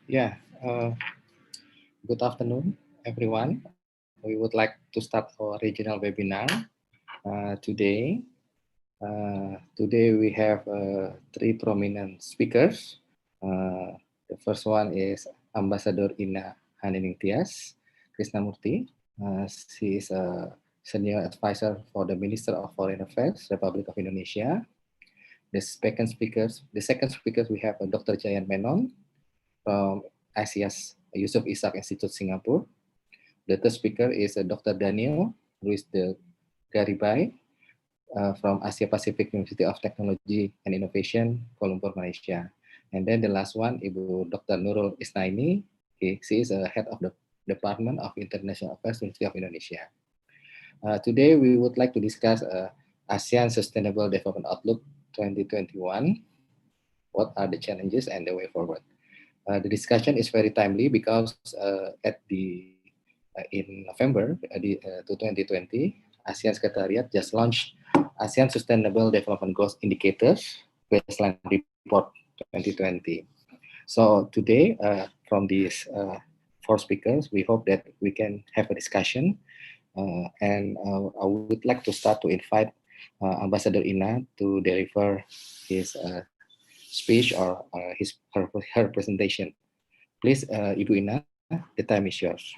Yeah, good afternoon, everyone. We would like to start our regional webinar today. Today we have three prominent speakers. The first one is Ambassador Ina Hanining Tias Krishnamurti. She is a senior advisor for the Minister of Foreign Affairs, Republic of Indonesia. The second speakers, we have Dr. Jayan Menon from ASEAS Yusuf Ishak Institute Singapore. The third speaker is Dr. Daniel Ruiz de Garibay from Asia Pacific University of Technology and Innovation, Kuala Lumpur, Malaysia. And then the last one, Ibu Dr. Nurul Isnaini. She is head of the Department of International Affairs, University of Indonesia. Today, we would like to discuss ASEAN Sustainable Development Outlook 2021. What are the challenges and the way forward? The discussion is very timely because in November 2020, ASEAN Secretariat just launched ASEAN Sustainable Development Goals Indicators Baseline Report 2020. So today, from these four speakers, we hope that we can have a discussion. And I would like to start to invite Ambassador Ina to deliver his speech or her presentation. Please, Ibu Ina, the time is yours.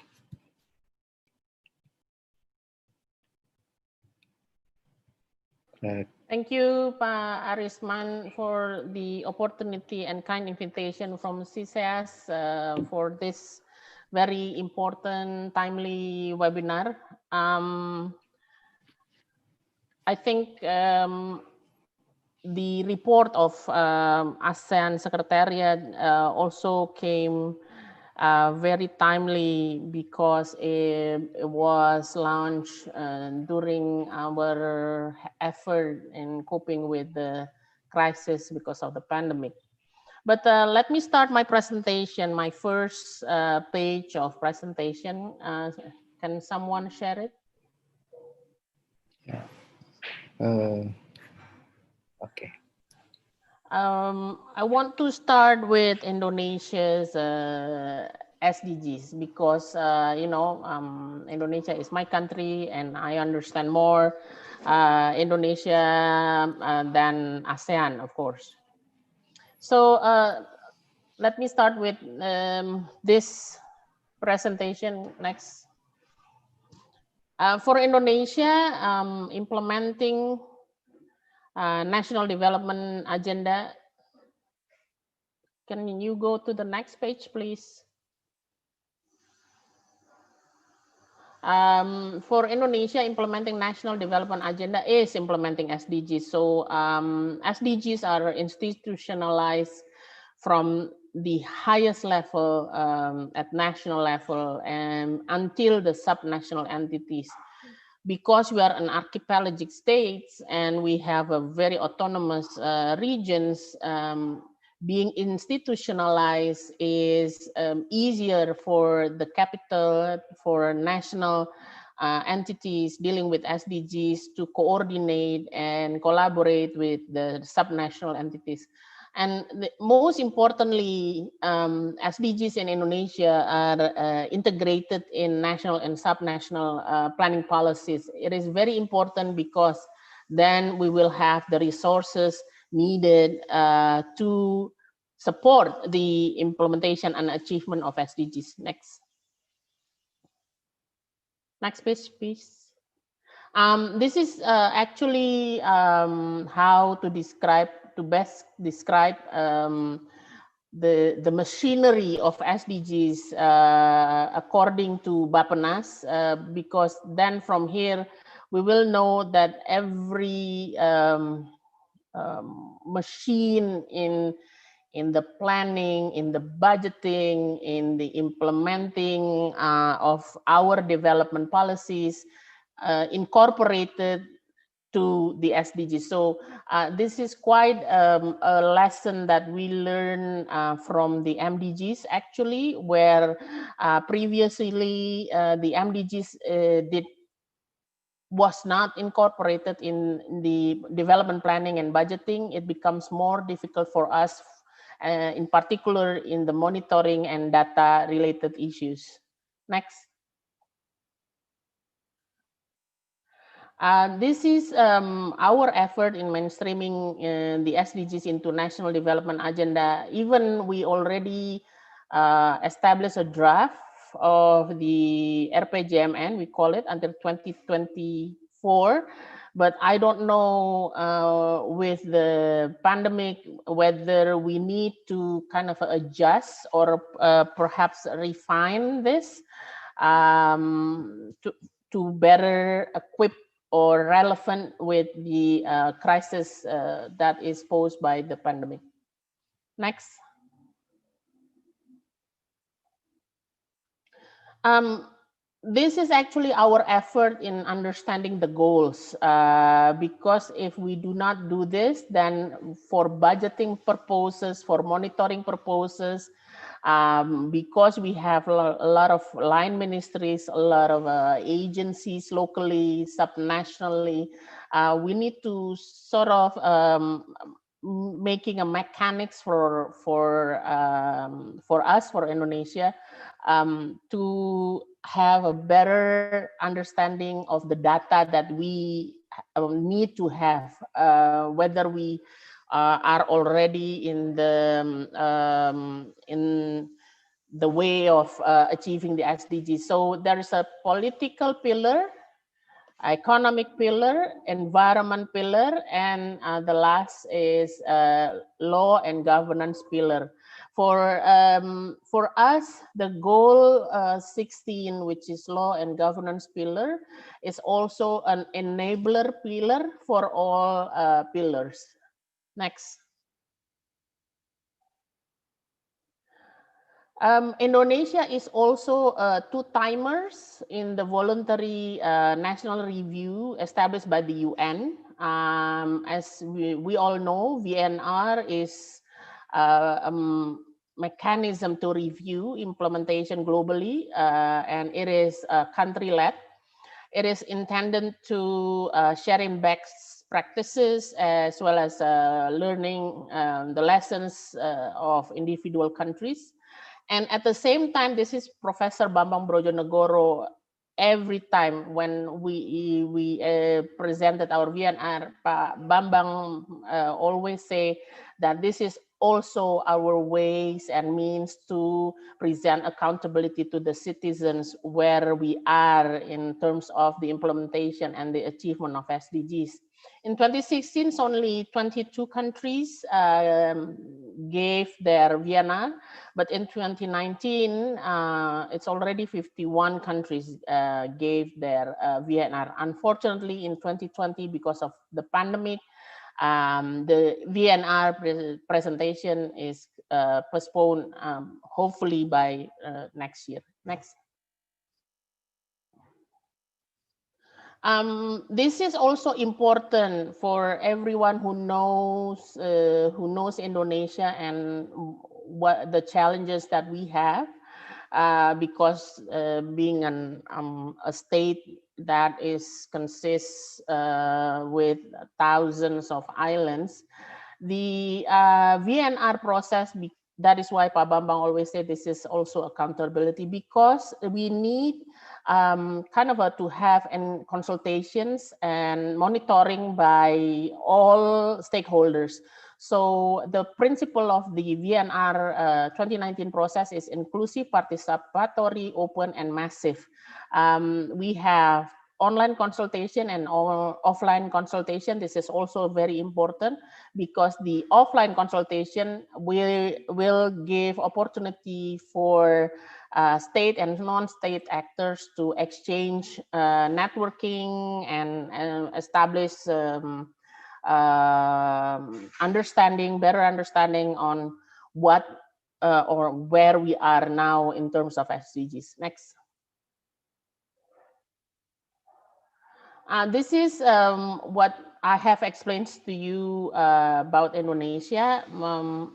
Thank you, Pak Arisman, for the opportunity and kind invitation from CSEAS for this very important, timely webinar. I think the report of ASEAN Secretariat also came very timely because it was launched during our effort in coping with the crisis because of the pandemic. But let me start my presentation, my first page of presentation. Can someone share it? Yeah. Okay. I want to start with Indonesia's SDGs because Indonesia is my country and I understand more Indonesia than ASEAN, of course. So let me start with this presentation next. For Indonesia, implementing National Development Agenda. Can you go to the next page, please? For Indonesia, implementing National Development Agenda is implementing SDGs. So SDGs are institutionalized from the highest level at national level and until the subnational entities. Because we are an archipelagic states and we have a very autonomous regions, being institutionalized is easier for the capital, for national entities dealing with SDGs to coordinate and collaborate with the subnational entities. And most importantly, SDGs in Indonesia are integrated in national and subnational planning policies. It is very important because then we will have the resources needed to support the implementation and achievement of SDGs. Next page, please. This is actually how to best describe the machinery of SDGs according to Bappenas, because then from here we will know that every machine in the planning, in the budgeting, in the implementing of our development policies incorporated to the SDGs. So this is quite a lesson that we learn from the MDGs actually, where previously the MDGs was not incorporated in the development planning and budgeting. It becomes more difficult for us in particular in the monitoring and data related issues. Next. This is our effort in mainstreaming the SDGs into National Development Agenda. Even we already established a draft of the RPJMN, we call it, until 2024. But I don't know with the pandemic whether we need to kind of adjust or perhaps refine this to better equip or relevant with the crisis that is posed by the pandemic. Next. This is actually our effort in understanding the goals, because if we do not do this, then for budgeting purposes, for monitoring purposes, because we have a lot of line ministries, a lot of agencies locally, subnationally, we need to sort of making a mechanics for us, for Indonesia, to have a better understanding of the data that we need to have, whether we are already in the way of achieving the SDGs. So there is a political pillar, economic pillar, environment pillar, and the last is law and governance pillar. For us, the goal 16, which is law and governance pillar, is also an enabler pillar for all pillars. Next. Indonesia is also two timers in the voluntary national review established by the UN. As we all know, VNR is a mechanism to review implementation globally, and it is country-led. It is intended to sharing best practices as well as learning the lessons of individual countries. And at the same time, this is Professor Bambang Brojonegoro. Every time when we presented our VNR, Pak Bambang always say that this is also our ways and means to present accountability to the citizens where we are in terms of the implementation and the achievement of SDGs. In 2016, only 22 countries gave their VNR, but in 2019, it's already 51 countries gave their VNR. Unfortunately, in 2020, because of the pandemic, the VNR presentation is postponed, hopefully by next year. Next. This is also important for everyone who knows Indonesia and what the challenges that we have, because being a state that consists with thousands of islands, the VNR process. That is why Pak Bambang always said this is also accountability, because we need kind of to have consultations and monitoring by all stakeholders. So the principle of the VNR 2019 process is inclusive, participatory, open, and massive. We have online consultation and offline consultation. This is also very important because the offline consultation will give opportunity for state and non-state actors to exchange networking and establish better understanding on what or where we are now in terms of SDGs. Next. This is what I have explained to you about Indonesia.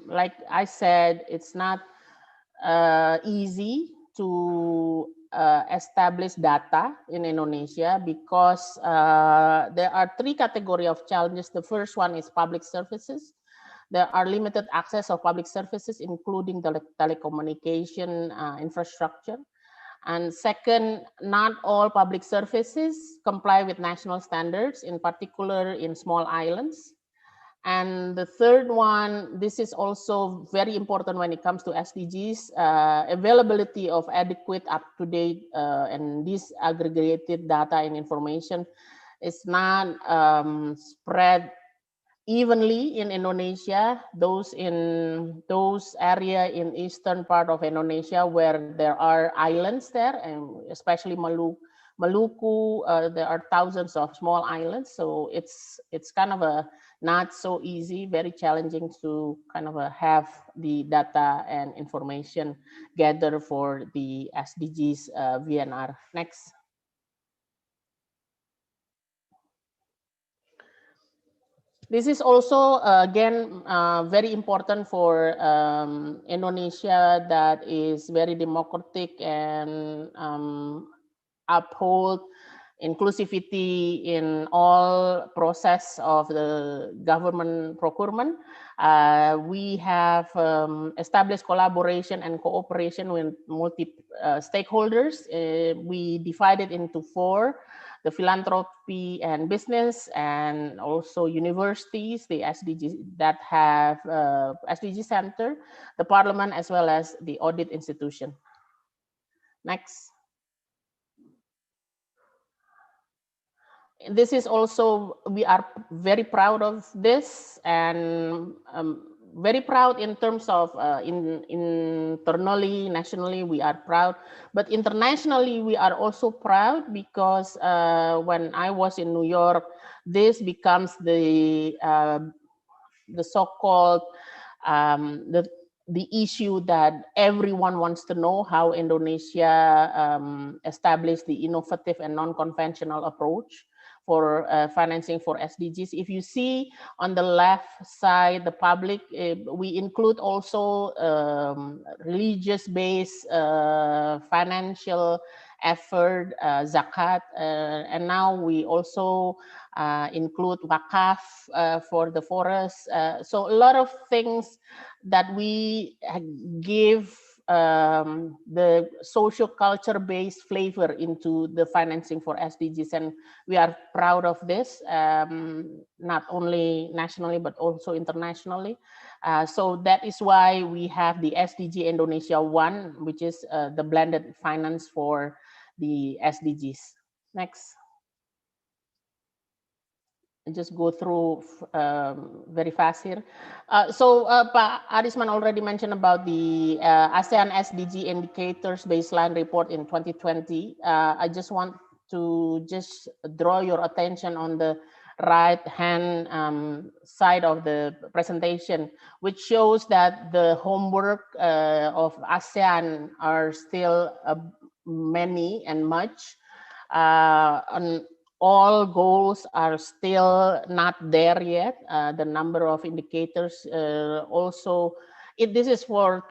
Like I said, it's not easy to establish data in Indonesia because there are three categories of challenges. The first one is public services. there are limited access of public services, including the telecommunication infrastructure. And second, not all public services comply with national standards, in particular in small islands. And the third one, this is also very important when it comes to SDGs, availability of adequate, up-to-date, and disaggregated data and information is not spread evenly in Indonesia. Those area in eastern part of Indonesia where there are islands there, and especially Maluku, there are thousands of small islands, so it's kind of a not so easy, very challenging to kind of have the data and information gathered for the SDGs VNR. Next. This is also, again, very important for Indonesia, that is very democratic and uphold inclusivity in all process of the government procurement. We have established collaboration and cooperation with multi stakeholders. We divided into 4. The philanthropy and business, and also universities, the SDG that have SDG Center, the parliament, as well as the audit institution. Next. This is also, we are very proud of this, and very proud in terms of internally, nationally, we are proud, but internationally we are also proud, because when I was in New York, this becomes the so-called the issue that everyone wants to know, how Indonesia established the innovative and non-conventional approach for financing for SDGs. If you see on the left side, the public, we include also religious-based financial effort, zakat, and now we also include wakaf for the forest. So a lot of things that we give the social culture based flavor into the financing for SDGs, and we are proud of this, not only nationally but also internationally. So that is why we have the SDG Indonesia 1, which is the blended finance for the SDGs. Next. Just go through very fast here. So Pak Arisman already mentioned about the ASEAN SDG indicators baseline report in 2020. I just want to just draw your attention on the right hand side of the presentation, which shows that the homework of ASEAN are still many and much. On all goals are still not there yet. The number of indicators also, this is for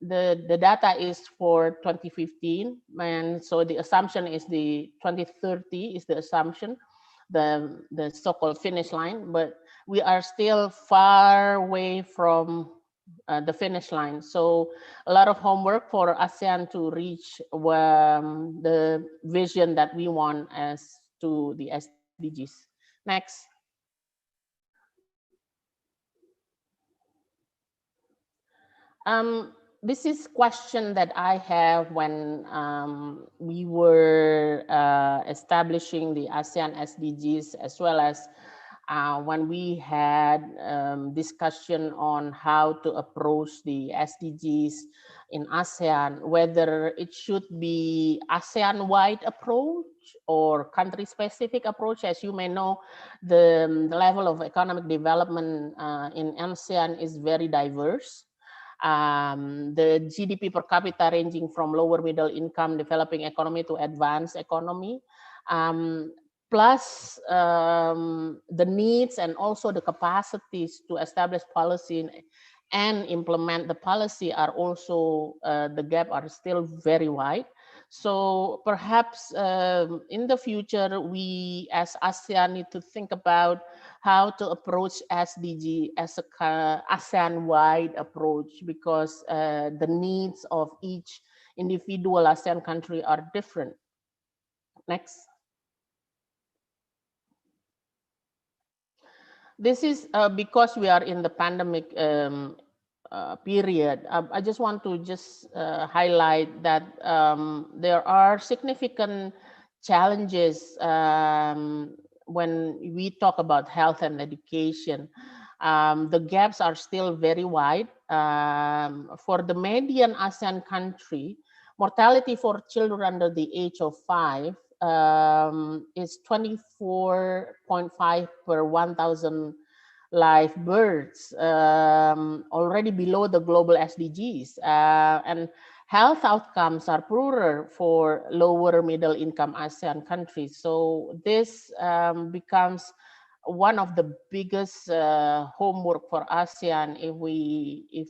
the data is for 2015, and so the assumption is the 2030 is the assumption, the so-called finish line, but we are still far away from the finish line. So a lot of homework for ASEAN to reach the vision that we want as to the SDGs. Next. This is question that I have when we were establishing the ASEAN SDGs, as well as when we had discussion on how to approach the SDGs in ASEAN, whether it should be ASEAN-wide approach or country-specific approach. As you may know, the level of economic development in ASEAN is very diverse. The GDP per capita ranging from lower middle income developing economy to advanced economy. Plus the needs and also the capacities to establish policy and implement the policy are also, the gap are still very wide. So perhaps in the future, we as ASEAN need to think about how to approach SDG as a ASEAN-wide approach, because the needs of each individual ASEAN country are different. Next. This is because we are in the pandemic period. I just want to highlight that there are significant challenges when we talk about health and education. The gaps are still very wide. For the median ASEAN country, mortality for children under the age of 5 is 24.5 per 1,000 live births, already below the global SDGs. And health outcomes are poorer for lower middle income ASEAN countries. So this becomes one of the biggest homework for ASEAN if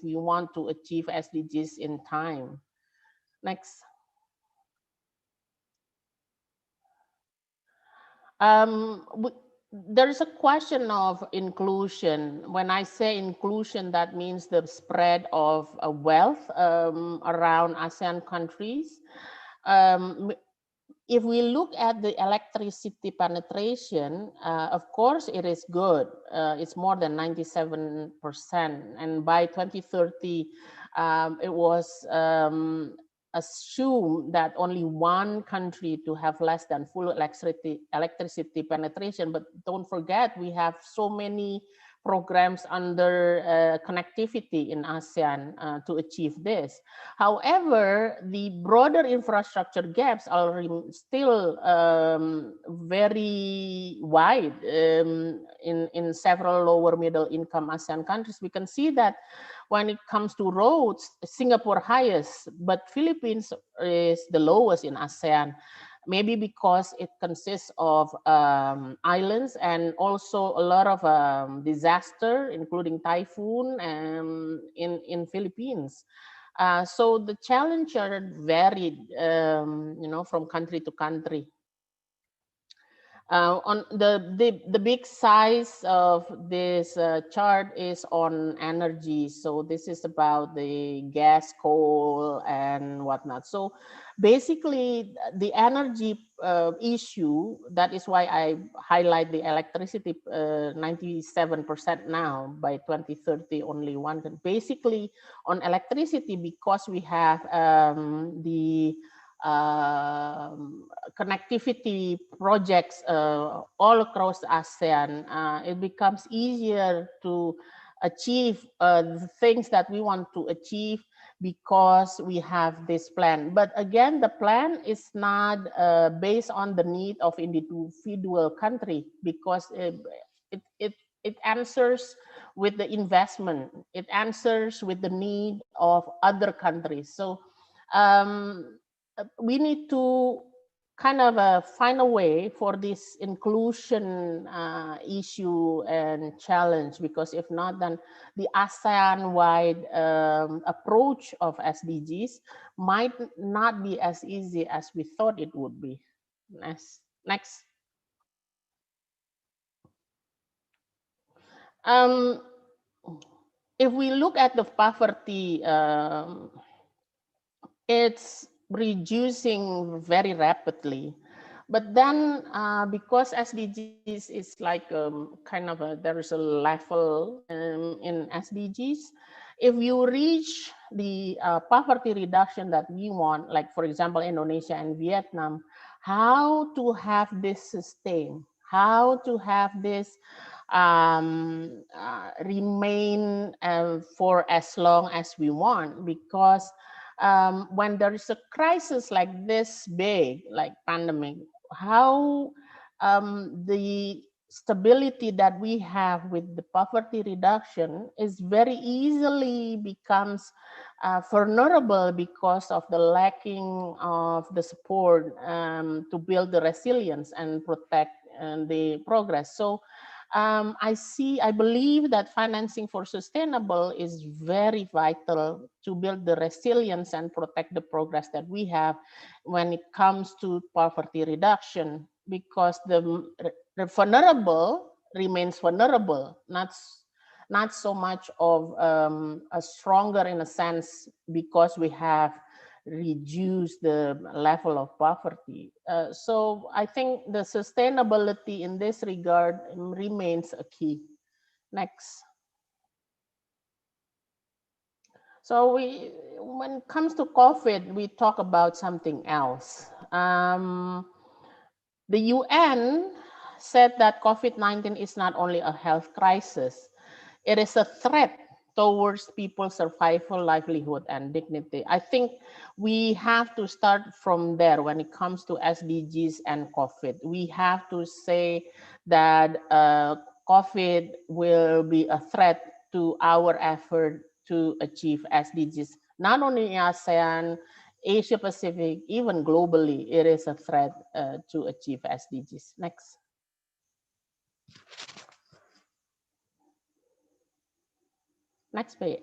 we want to achieve SDGs in time. Next. There is a question of inclusion. When I say inclusion, that means the spread of wealth around ASEAN countries. If we look at the electricity penetration, of course, it is good. It's more than 97%. And by 2030, it was assumed that only one country to have less than full electricity penetration. But don't forget, we have so many programs under connectivity in ASEAN to achieve this. However, the broader infrastructure gaps are still very wide in several lower middle income ASEAN countries. We can see that when it comes to roads, Singapore highest, but Philippines is the lowest in ASEAN. Maybe because it consists of islands and also a lot of disaster, including typhoon in Philippines. So the challenges are varied, from country to country. On the big size of this chart is on energy. So this is about the gas, coal, and whatnot. So basically, the energy issue, that is why I highlight the electricity, 97% now. By 2030, only one. Basically, on electricity, because we have the connectivity projects all across ASEAN, it becomes easier to achieve the things that we want to achieve because we have this plan. But again, the plan is not based on the need of individual country, because it answers with the investment. It answers with the need of other countries. So we need to kind of find a way for this inclusion issue and challenge, because if not, then the ASEAN-wide approach of SDGs might not be as easy as we thought it would be. Next. If we look at the poverty, it's reducing very rapidly. But then because SDGs is like kind of there is a level in SDGs, if you reach the poverty reduction that we want, like for example, Indonesia and Vietnam, how to have this sustain, how to have this remain for as long as we want, because when there is a crisis like this big, like pandemic, how the stability that we have with the poverty reduction is very easily becomes vulnerable because of the lacking of the support to build the resilience and protect the progress. So I believe that financing for sustainable is very vital to build the resilience and protect the progress that we have when it comes to poverty reduction, because the vulnerable remains vulnerable, not so much of a stronger in a sense because we have reduce the level of poverty. So I think the sustainability in this regard remains a key. Next. So when it comes to COVID, we talk about something else. The UN said that COVID-19 is not only a health crisis, it is a threat towards people's survival, livelihood, and dignity. I think we have to start from there when it comes to SDGs and COVID. We have to say that COVID will be a threat to our effort to achieve SDGs, not only in ASEAN, Asia Pacific, even globally, it is a threat to achieve SDGs. Next. Next page.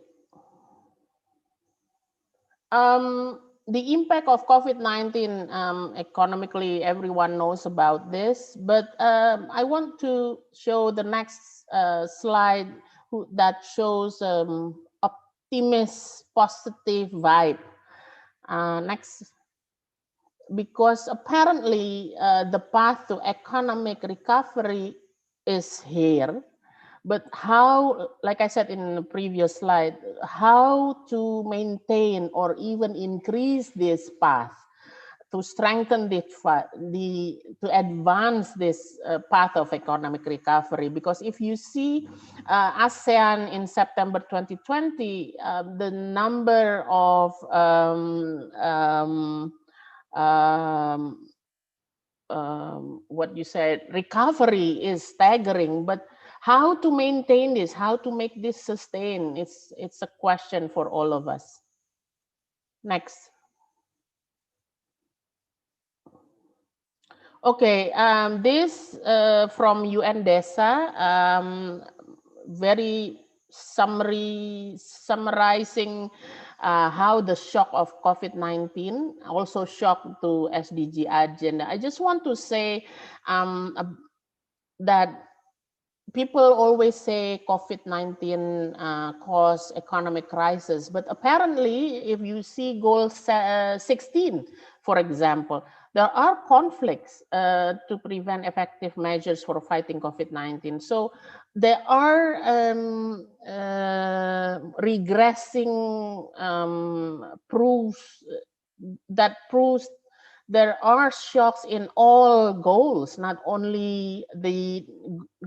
The impact of COVID-19 economically, everyone knows about this, but I want to show the next slide that shows optimist, positive vibe. Next. Because apparently the path to economic recovery is here. But how, like I said in the previous slide, how to maintain or even increase this path, to strengthen to advance this path of economic recovery? Because if you see ASEAN in September 2020, the number of what you said, recovery is staggering, but how to maintain this, how to make this sustain, it's a question for all of us. Next. Okay, this from UN Desa, very summarizing how the shock of COVID-19 also shocked to SDG agenda. I just want to say that people always say COVID-19 caused economic crisis, but apparently if you see goal 16, for example, there are conflicts to prevent effective measures for fighting COVID-19. So there are regressing proofs there are shocks in all goals, not only the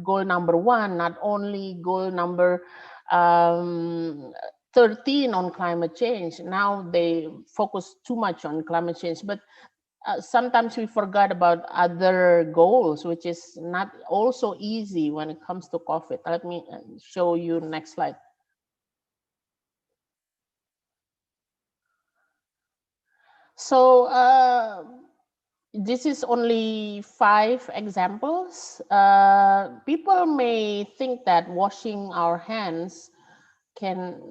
goal number 1, not only goal number 13 on climate change. Now they focus too much on climate change, but sometimes we forgot about other goals, which is not also easy when it comes to COVID. Let me show you next slide. So this is only 5 examples. People may think that washing our hands can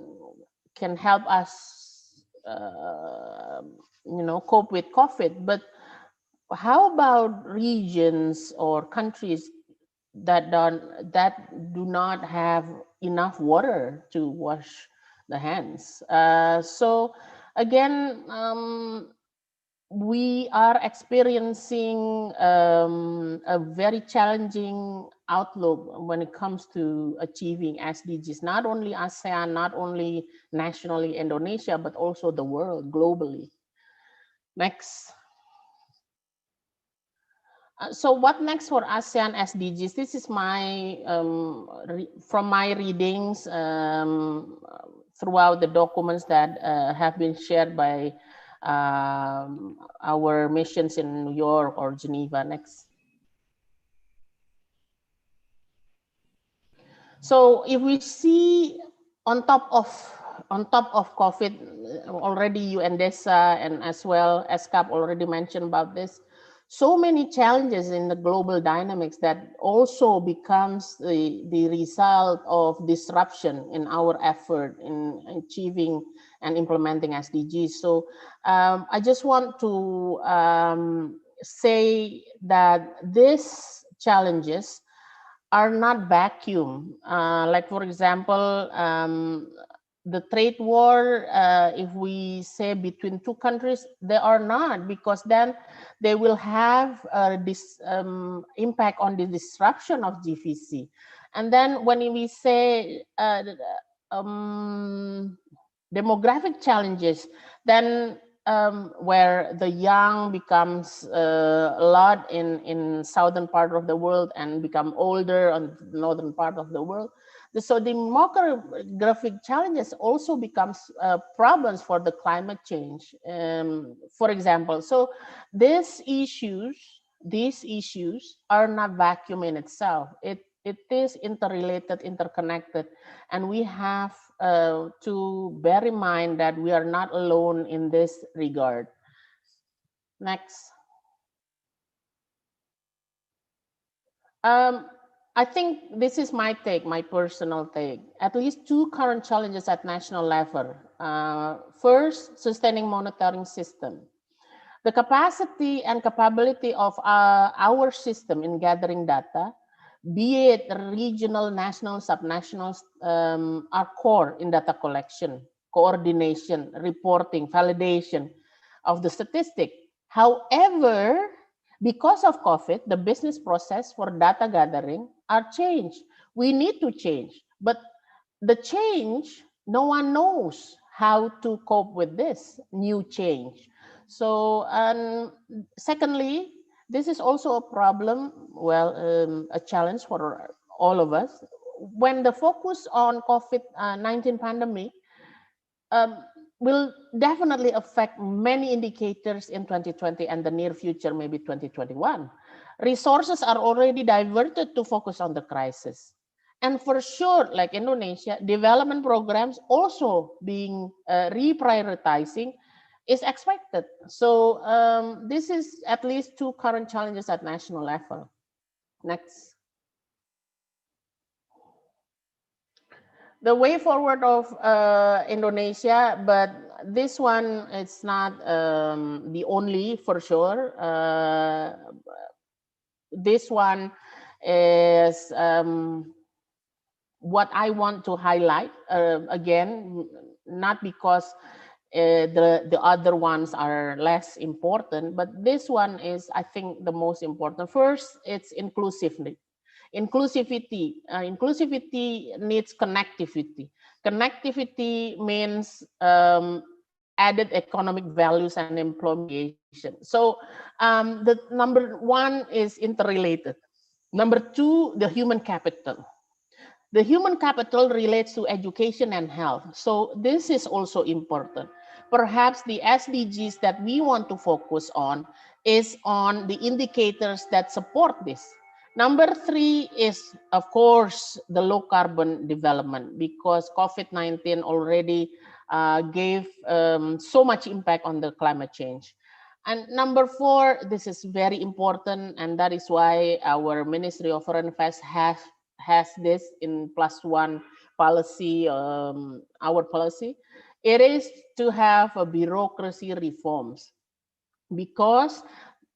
help us, cope with COVID. But how about regions or countries that do not have enough water to wash the hands? So again, we are experiencing a very challenging outlook when it comes to achieving SDGs, not only ASEAN, not only nationally Indonesia, but also the world globally. Next. So what next for ASEAN SDGs? This is my from my readings throughout the documents that have been shared by our missions in New York or Geneva. Next. So if we see on top of COVID, already UNDESA and as well SCAP already mentioned about this. so many challenges in the global dynamics that also becomes the result of disruption in our effort in achieving and implementing SDGs. So I just want to say that these challenges are not vacuum. Like for example, the trade war, if we say between two countries, they are not, because then they will have this impact on the disruption of GVC. And then when we say demographic challenges, then where the young becomes a lot in southern part of the world and become older on the northern part of the world. So demographic challenges also becomes problems for the climate change, for example. So these issues are not vacuum in itself. It is interrelated, interconnected, and we have to bear in mind that we are not alone in this regard. Next. I think this is my take, my personal take. At least two current challenges at national level. First, sustaining monitoring system. The capacity and capability of our system in gathering data, be it regional, national, subnational, are core in data collection, coordination, reporting, validation of the statistic. However, because of COVID, the business process for data gathering are changed. We need to change, but the change, no one knows how to cope with this new change. So, and secondly, this is also a problem, well, a challenge for all of us. When the focus on COVID-19 pandemic will definitely affect many indicators in 2020 and the near future, maybe 2021. Resources are already diverted to focus on the crisis. And for sure, like Indonesia, development programs also being reprioritizing is expected. So this is at least two current challenges at national level. Next. The way forward of Indonesia, but this one it's not the only for sure. This one is what I want to highlight again, not because the other ones are less important, but this one is, I think, the most important. First, it's inclusivity. Inclusivity needs connectivity. Connectivity means added economic values and employment creation. So the number one is interrelated. Number two, the human capital. The human capital relates to education and health. So this is also important. Perhaps the SDGs that we want to focus on is on the indicators that support this. Number three is, of course, the low carbon development, because COVID-19 already gave so much impact on the climate change. And number four, this is very important, and that is why our Ministry of Foreign Affairs has this in +1 policy, our policy. It is to have a bureaucracy reforms, because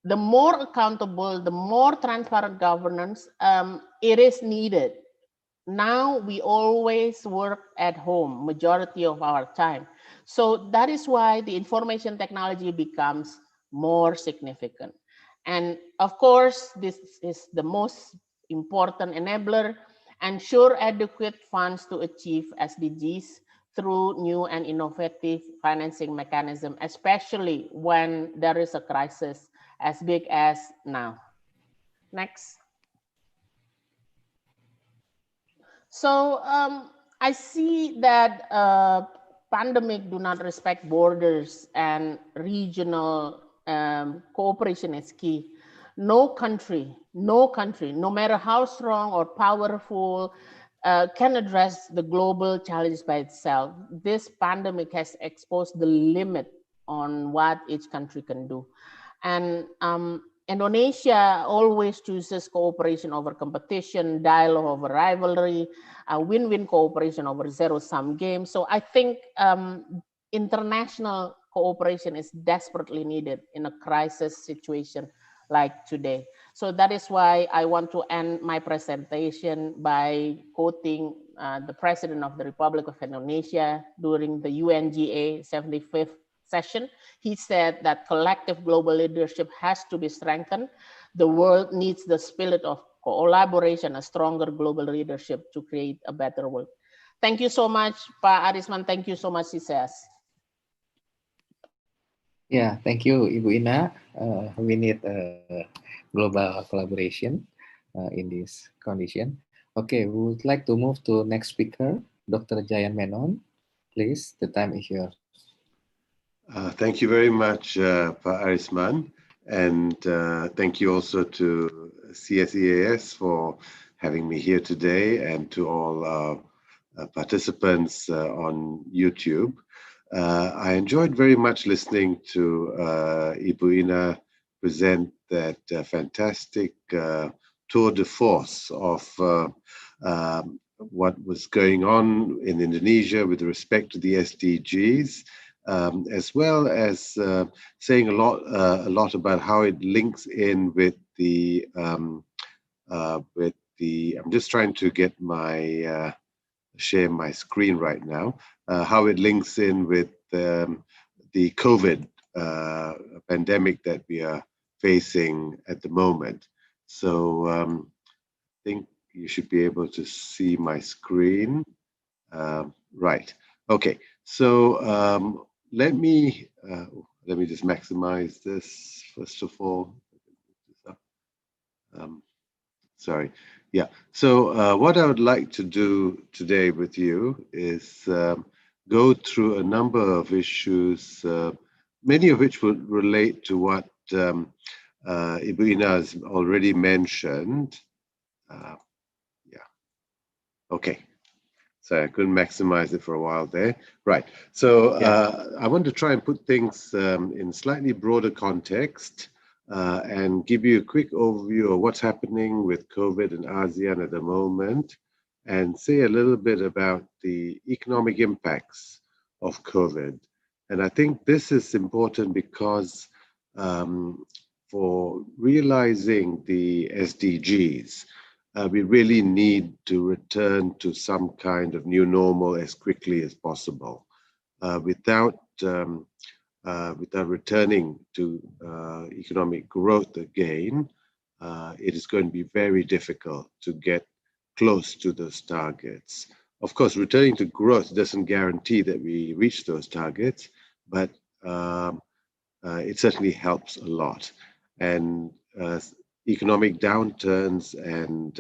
the more accountable, the more transparent governance, it is needed. Now we always work at home majority of our time. So that is why the information technology becomes more significant. And of course, this is the most important enabler: ensure adequate funds to achieve SDGs through new and innovative financing mechanism, especially when there is a crisis as big as now. Next. So I see that pandemic do not respect borders, and regional cooperation is key. No country, no matter how strong or powerful, can address the global challenge by itself. This pandemic has exposed the limit on what each country can do. And Indonesia always chooses cooperation over competition, dialogue over rivalry, win-win cooperation over zero-sum games. So I think international cooperation is desperately needed in a crisis situation like today. So that is why I want to end my presentation by quoting the President of the Republic of Indonesia during the UNGA 75th session. He said that collective global leadership has to be strengthened. The world needs the spirit of collaboration, a stronger global leadership to create a better world. Thank you so much, Pak Arisman. Thank you so much, CSEAS. Yeah, thank you, Ibu Ina. We need global collaboration in this condition. Okay, we would like to move to next speaker, Dr. Jayan Menon. Please, the time is yours. Thank you very much, Pak Arisman, and thank you also to CSEAS for having me here today, and to all participants on YouTube. I enjoyed very much listening to Ibu Ina present that fantastic tour de force of what was going on in Indonesia with respect to the SDGs, as well as saying a lot about how it links in with the I'm just trying to get my share my screen right now, how it links in with the COVID pandemic that we are facing at the moment. So I think you should be able to see my screen. Right. Okay. So let me just maximize this first of all. Sorry. Yeah. So what I would like to do today with you is go through a number of issues, many of which would relate to what Ibu Ina has already mentioned. Yeah. Okay. So I couldn't maximize it for a while there. Right. So I want to try and put things in slightly broader context. And give you a quick overview of what's happening with COVID in ASEAN at the moment, and say a little bit about the economic impacts of COVID. And I think this is important because for realizing the SDGs, we really need to return to some kind of new normal as quickly as possible. Without returning to economic growth again, it is going to be very difficult to get close to those targets. Of course, returning to growth doesn't guarantee that we reach those targets, but it certainly helps a lot. And economic downturns and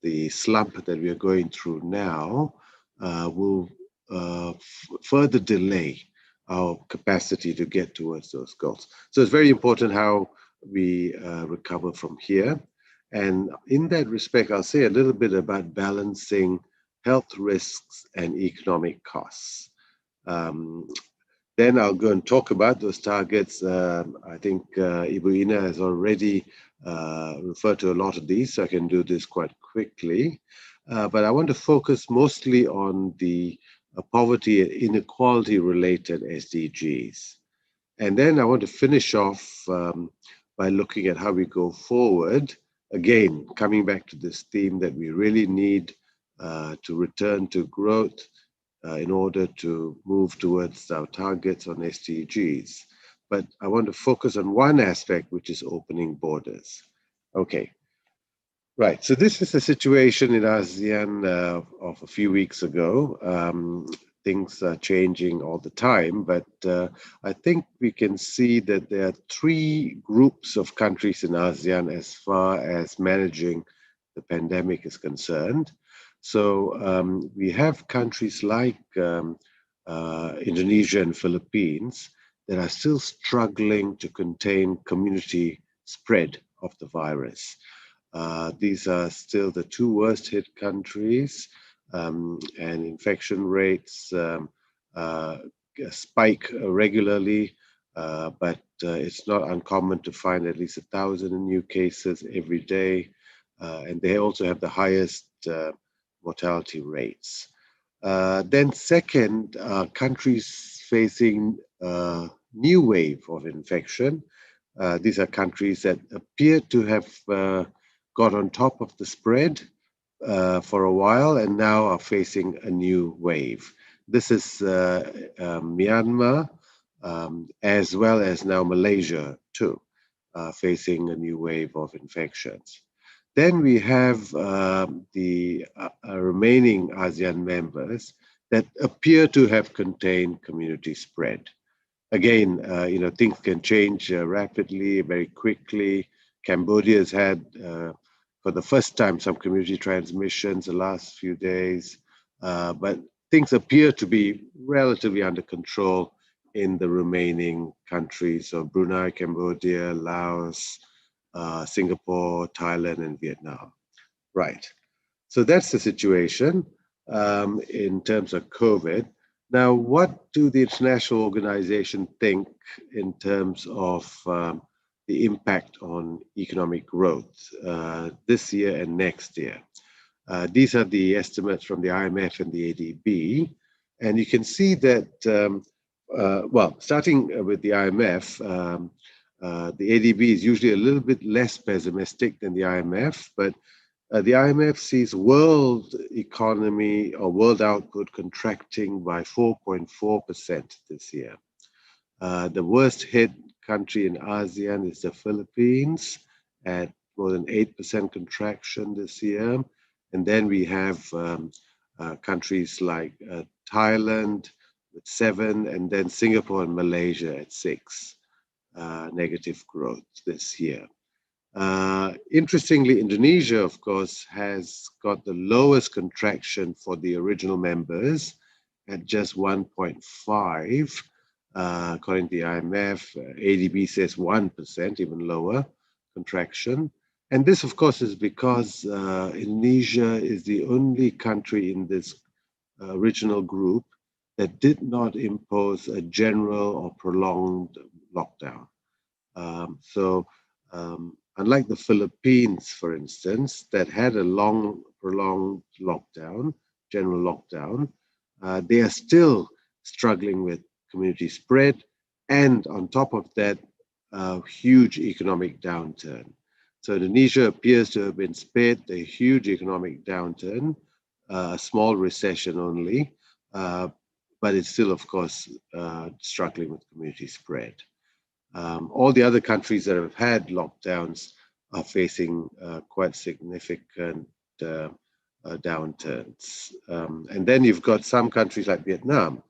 the slump that we are going through now will further delay our capacity to get towards those goals. So it's very important how we recover from here. And in that respect, I'll say a little bit about balancing health risks and economic costs. Then I'll go and talk about those targets. I think Ibu Ina has already referred to a lot of these, so I can do this quite quickly. But I want to focus mostly on the poverty and inequality related SDGs. And then I want to finish off by looking at how we go forward. Again, coming back to this theme that we really need to return to growth in order to move towards our targets on SDGs. But I want to focus on one aspect, which is opening borders. Okay. Right, so this is the situation in ASEAN of a few weeks ago. Things are changing all the time, but I think we can see that there are three groups of countries in ASEAN as far as managing the pandemic is concerned. So we have countries like Indonesia and Philippines that are still struggling to contain community spread of the virus. These are still the two worst hit countries, and infection rates spike regularly. but it's not uncommon to find at least 1,000 new cases every day, and they also have the highest mortality rates. Then second, countries facing a new wave of infection. These are countries that appear to have got on top of the spread for a while and now are facing a new wave. This is Myanmar, as well as now Malaysia too, facing a new wave of infections. Then we have the remaining ASEAN members that appear to have contained community spread. Again, things can change rapidly, very quickly. Cambodia has had, for the first time, some community transmissions the last few days, but things appear to be relatively under control in the remaining countries, so Brunei, Cambodia, Laos, Singapore, Thailand, and Vietnam. Right. So that's the situation in terms of COVID. Now, what do the international organization think in terms of the impact on economic growth this year and next year? These are the estimates from the IMF and the ADB. And you can see that, well, starting with the IMF, the ADB is usually a little bit less pessimistic than the IMF, but the IMF sees world economy or world output contracting by 4.4% this year. The worst hit country in ASEAN is the Philippines at more than 8% contraction this year. And then we have countries like Thailand with 7%, and then Singapore and Malaysia at 6% negative growth this year. Interestingly, Indonesia, of course, has got the lowest contraction for the original members at just 1.5%. According to the IMF, ADB says 1%, even lower contraction. And this, of course, is because Indonesia is the only country in this original group that did not impose a general or prolonged lockdown. Unlike the Philippines, for instance, that had a long, prolonged lockdown, general lockdown, they are still struggling with community spread, and on top of that, a huge economic downturn. So Indonesia appears to have been spared a huge economic downturn, a small recession only, but it's still, of course, struggling with community spread. All the other countries that have had lockdowns are facing quite significant downturns. And then you've got some countries like Vietnam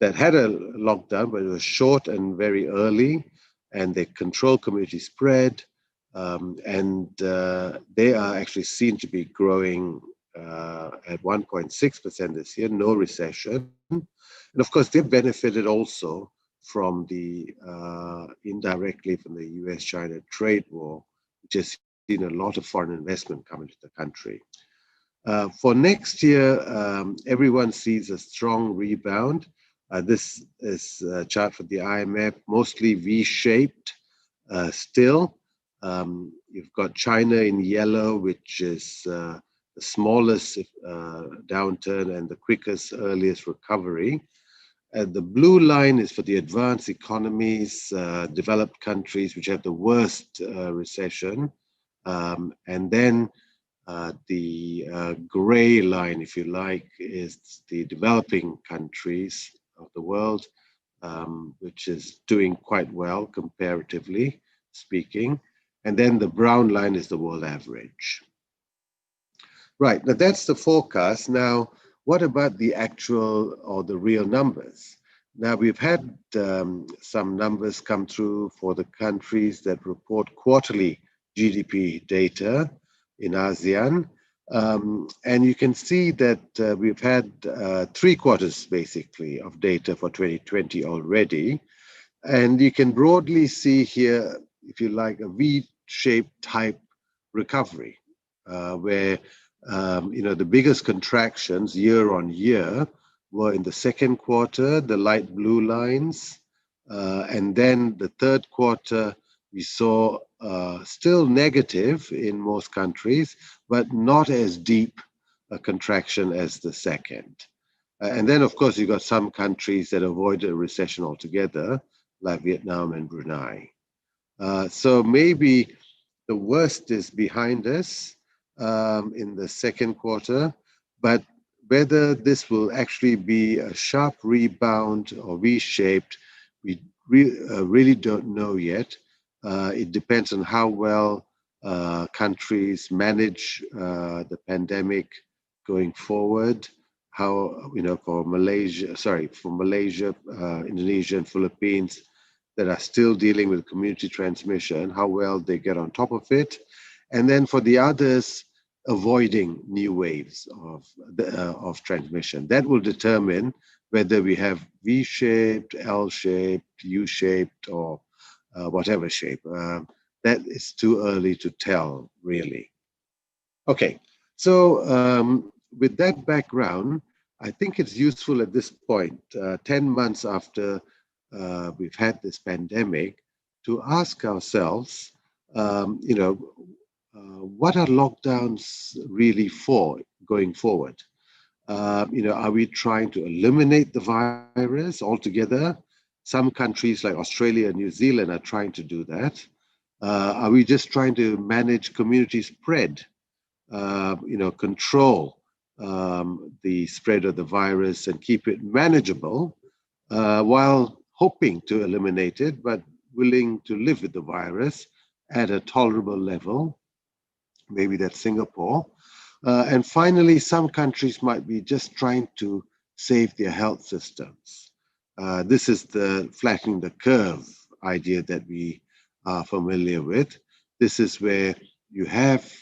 that had a lockdown, but it was short and very early, and they control community spread, and they are actually seen to be growing at 1.6% this year, no recession. And of course, they've benefited also from the indirectly from the US-China trade war, which has seen a lot of foreign investment come into the country. For next year, everyone sees a strong rebound. This is a chart for the IMF, mostly V-shaped still. You've got China in yellow, which is the smallest downturn and the quickest, earliest recovery. And the blue line is for the advanced economies, developed countries, which have the worst recession. And then the gray line, if you like, is the developing countries of the world, which is doing quite well, comparatively speaking. And then the brown line is the world average. Right, now that's the forecast. Now, what about the actual or the real numbers? Now, we've had some numbers come through for the countries that report quarterly GDP data in ASEAN. And you can see that we've had 3 quarters, basically, of data for 2020 already. And you can broadly see here, if you like, a V-shaped type recovery, where the biggest contractions year on year were in the second quarter, the light blue lines, And then the third quarter, we saw still negative in most countries, but not as deep a contraction as the second. And then, of course, you got some countries that avoided a recession altogether, like Vietnam and Brunei. So maybe the worst is behind us in the second quarter, but whether this will actually be a sharp rebound or V-shaped, we really don't know yet. It depends on how well countries manage the pandemic going forward. How, for Malaysia, Indonesia, and Philippines that are still dealing with community transmission, how well they get on top of it. And then for the others, avoiding new waves of transmission. That will determine whether we have V-shaped, L-shaped, U-shaped, or whatever shape. That is too early to tell, really. Okay, so with that background, I think it's useful at this point, 10 months after we've had this pandemic, to ask ourselves, what are lockdowns really for going forward? Are we trying to eliminate the virus altogether? Some countries like Australia and New Zealand are trying to do that. Are we just trying to manage community spread? Control the spread of the virus and keep it manageable while hoping to eliminate it, but willing to live with the virus at a tolerable level. Maybe that's Singapore. And finally, some countries might be just trying to save their health systems. This is the flattening the curve idea that we are familiar with. This is where you have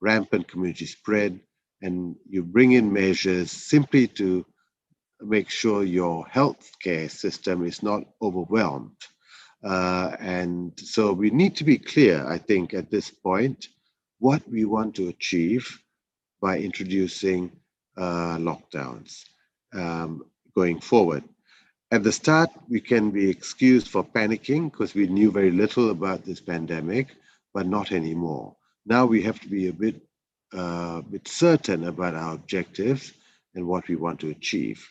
rampant community spread and you bring in measures simply to make sure your healthcare system is not overwhelmed. And so we need to be clear, I think, at this point, what we want to achieve by introducing lockdowns going forward. At the start, we can be excused for panicking because we knew very little about this pandemic, but not anymore. Now we have to be a bit certain about our objectives and what we want to achieve.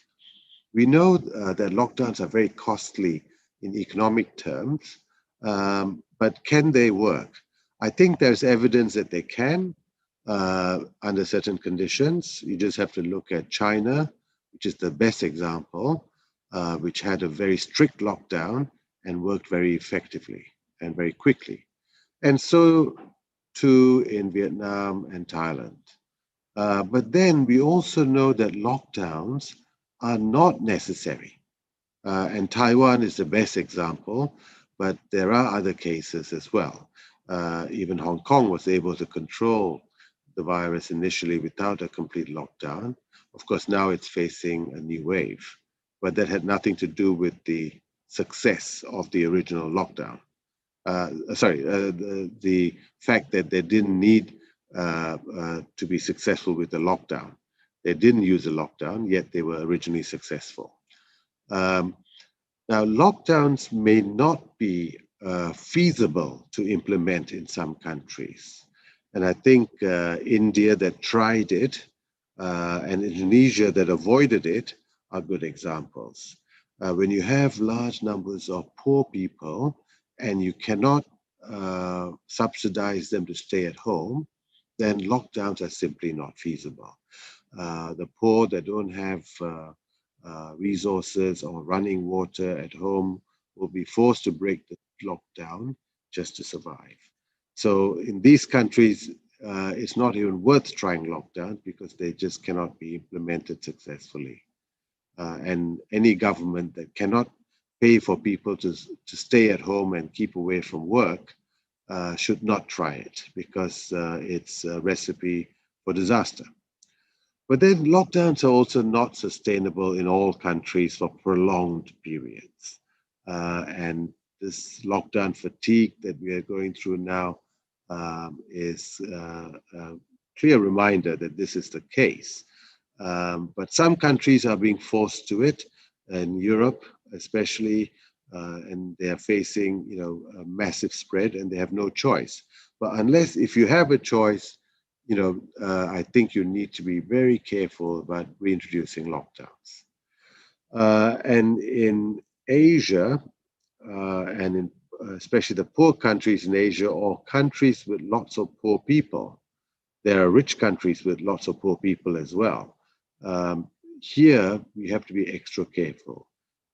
We know that lockdowns are very costly in economic terms, but can they work? I think there's evidence that they can under certain conditions. You just have to look at China, which is the best example, which had a very strict lockdown and worked very effectively and very quickly. And so too in Vietnam and Thailand. But then we also know that lockdowns are not necessary. And Taiwan is the best example, but there are other cases as well. Even Hong Kong was able to control the virus initially without a complete lockdown. Of course, now it's facing a new wave, but that had nothing to do with the success of the original lockdown. The fact that they didn't need to be successful with the lockdown. They didn't use a lockdown, yet they were originally successful. Now, lockdowns may not be feasible to implement in some countries. And I think India that tried it and Indonesia that avoided it are good examples. When you have large numbers of poor people and you cannot subsidize them to stay at home, then lockdowns are simply not feasible. The poor that don't have resources or running water at home will be forced to break the lockdown just to survive. So in these countries, it's not even worth trying lockdown because they just cannot be implemented successfully. And any government that cannot pay for people to stay at home and keep away from work should not try it because it's a recipe for disaster. But then lockdowns are also not sustainable in all countries for prolonged periods. And this lockdown fatigue that we are going through now is a clear reminder that this is the case. But some countries are being forced to it, in Europe especially, and they are facing, a massive spread, and they have no choice. But if you have a choice, I think you need to be very careful about reintroducing lockdowns. And in Asia, and in especially the poor countries in Asia, or countries with lots of poor people, there are rich countries with lots of poor people as well. Here, we have to be extra careful.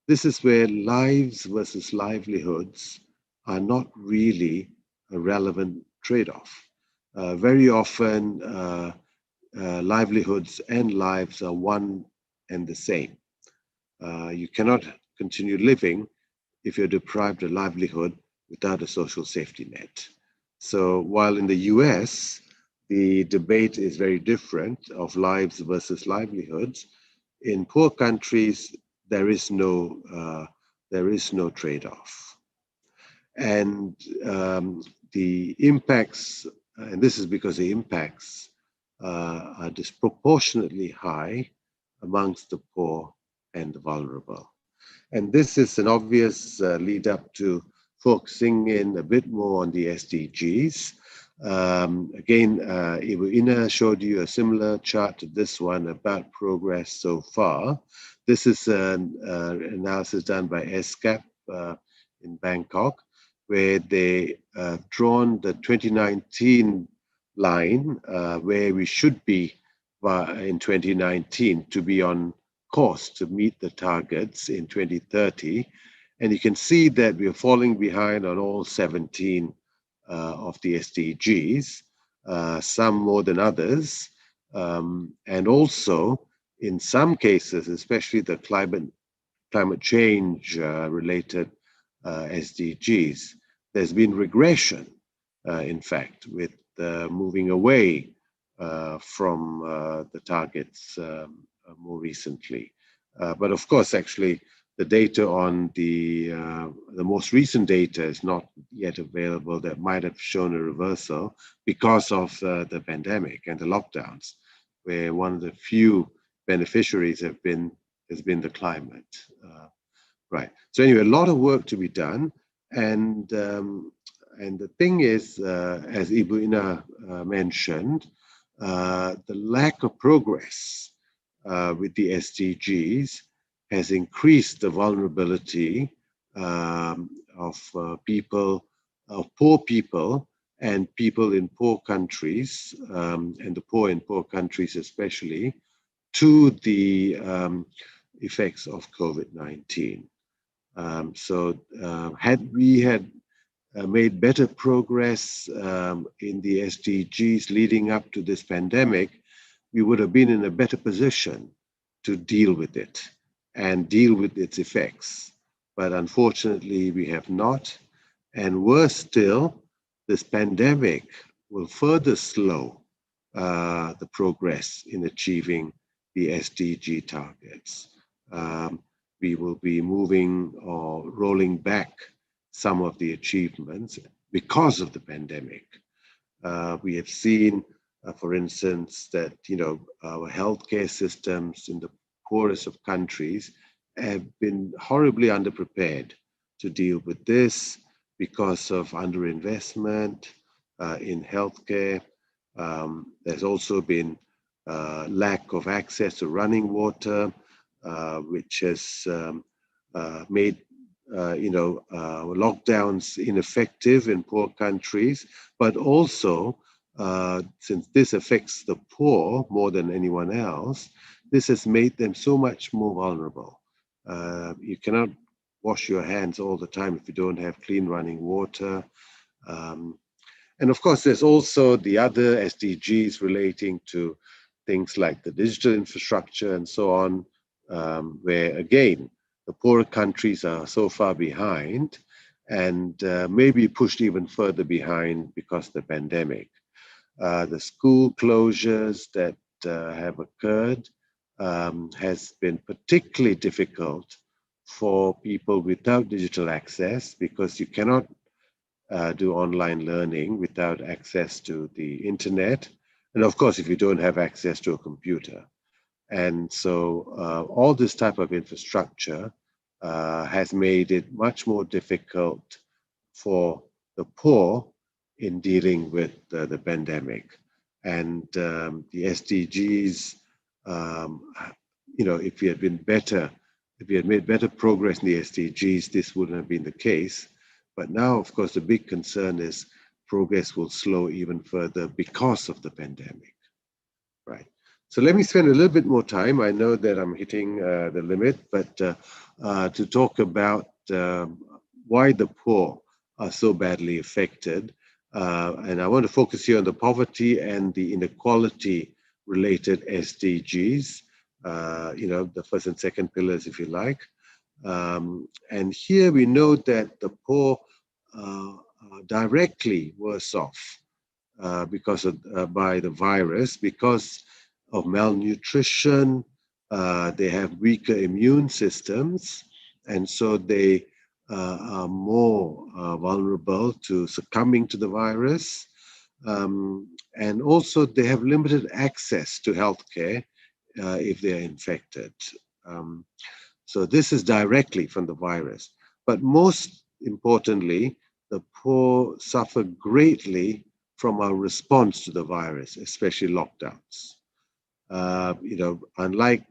This is where lives versus livelihoods are not really a relevant trade-off. Very often, livelihoods and lives are one and the same. You cannot continue living if you're deprived of livelihood without a social safety net. So while in the US, the debate is very different of lives versus livelihoods, in poor countries, there is no trade-off. And the impacts, and this is because the impacts are disproportionately high amongst the poor and the vulnerable. And this is an obvious lead up to focusing in a bit more on the SDGs. Again, Ibu Ina showed you a similar chart to this one about progress so far. This is an analysis done by ESCAP in Bangkok, where they drawn the 2019 line where we should be in 2019 to be on course to meet the targets in 2030. And you can see that we are falling behind on all 17 of the SDGs, some more than others. And also, in some cases, especially the climate change related SDGs, there's been regression, in fact, with moving away from the targets more recently. But of course, actually, the data on the most recent data is not yet available. That might have shown a reversal because of the pandemic and the lockdowns, where one of the few beneficiaries has been the climate. Right. So anyway, a lot of work to be done, and the thing is, as Ibu Ina mentioned, the lack of progress with the SDGs has increased the vulnerability of poor people and people in poor countries, and the poor in poor countries especially, to the effects of COVID-19. So had we made better progress in the SDGs leading up to this pandemic, we would have been in a better position to deal with it and deal with its effects. But unfortunately, we have not. And worse still, this pandemic will further slow the progress in achieving the SDG targets. We will be moving or rolling back some of the achievements because of the pandemic. We have seen, for instance, that our healthcare systems in the poorest of countries have been horribly underprepared to deal with this because of underinvestment in healthcare. There's also been lack of access to running water, which has made lockdowns ineffective in poor countries, but also since this affects the poor more than anyone else, this has made them so much more vulnerable. You cannot wash your hands all the time if you don't have clean running water. And of course, there's also the other SDGs relating to things like the digital infrastructure and so on, where again, the poorer countries are so far behind and maybe pushed even further behind because of the pandemic. The school closures that have occurred has been particularly difficult for people without digital access, because you cannot do online learning without access to the internet. And of course, if you don't have access to a computer. And so all this type of infrastructure has made it much more difficult for the poor in dealing with the pandemic. And the SDGs, if we had been better, if we had made better progress in the SDGs, this wouldn't have been the case. But now, of course, the big concern is progress will slow even further because of the pandemic, right? So let me spend a little bit more time. I know that I'm hitting the limit, but to talk about why the poor are so badly affected. And I want to focus here on the poverty and the inequality related SDGs, the first and second pillars, if you like. And here we know that the poor are directly worse off because of by the virus, because of malnutrition. They have weaker immune systems, and so they are more vulnerable to succumbing to the virus. And also they have limited access to healthcare if they are infected. So this is directly from the virus. But most importantly, the poor suffer greatly from our response to the virus, especially lockdowns. Unlike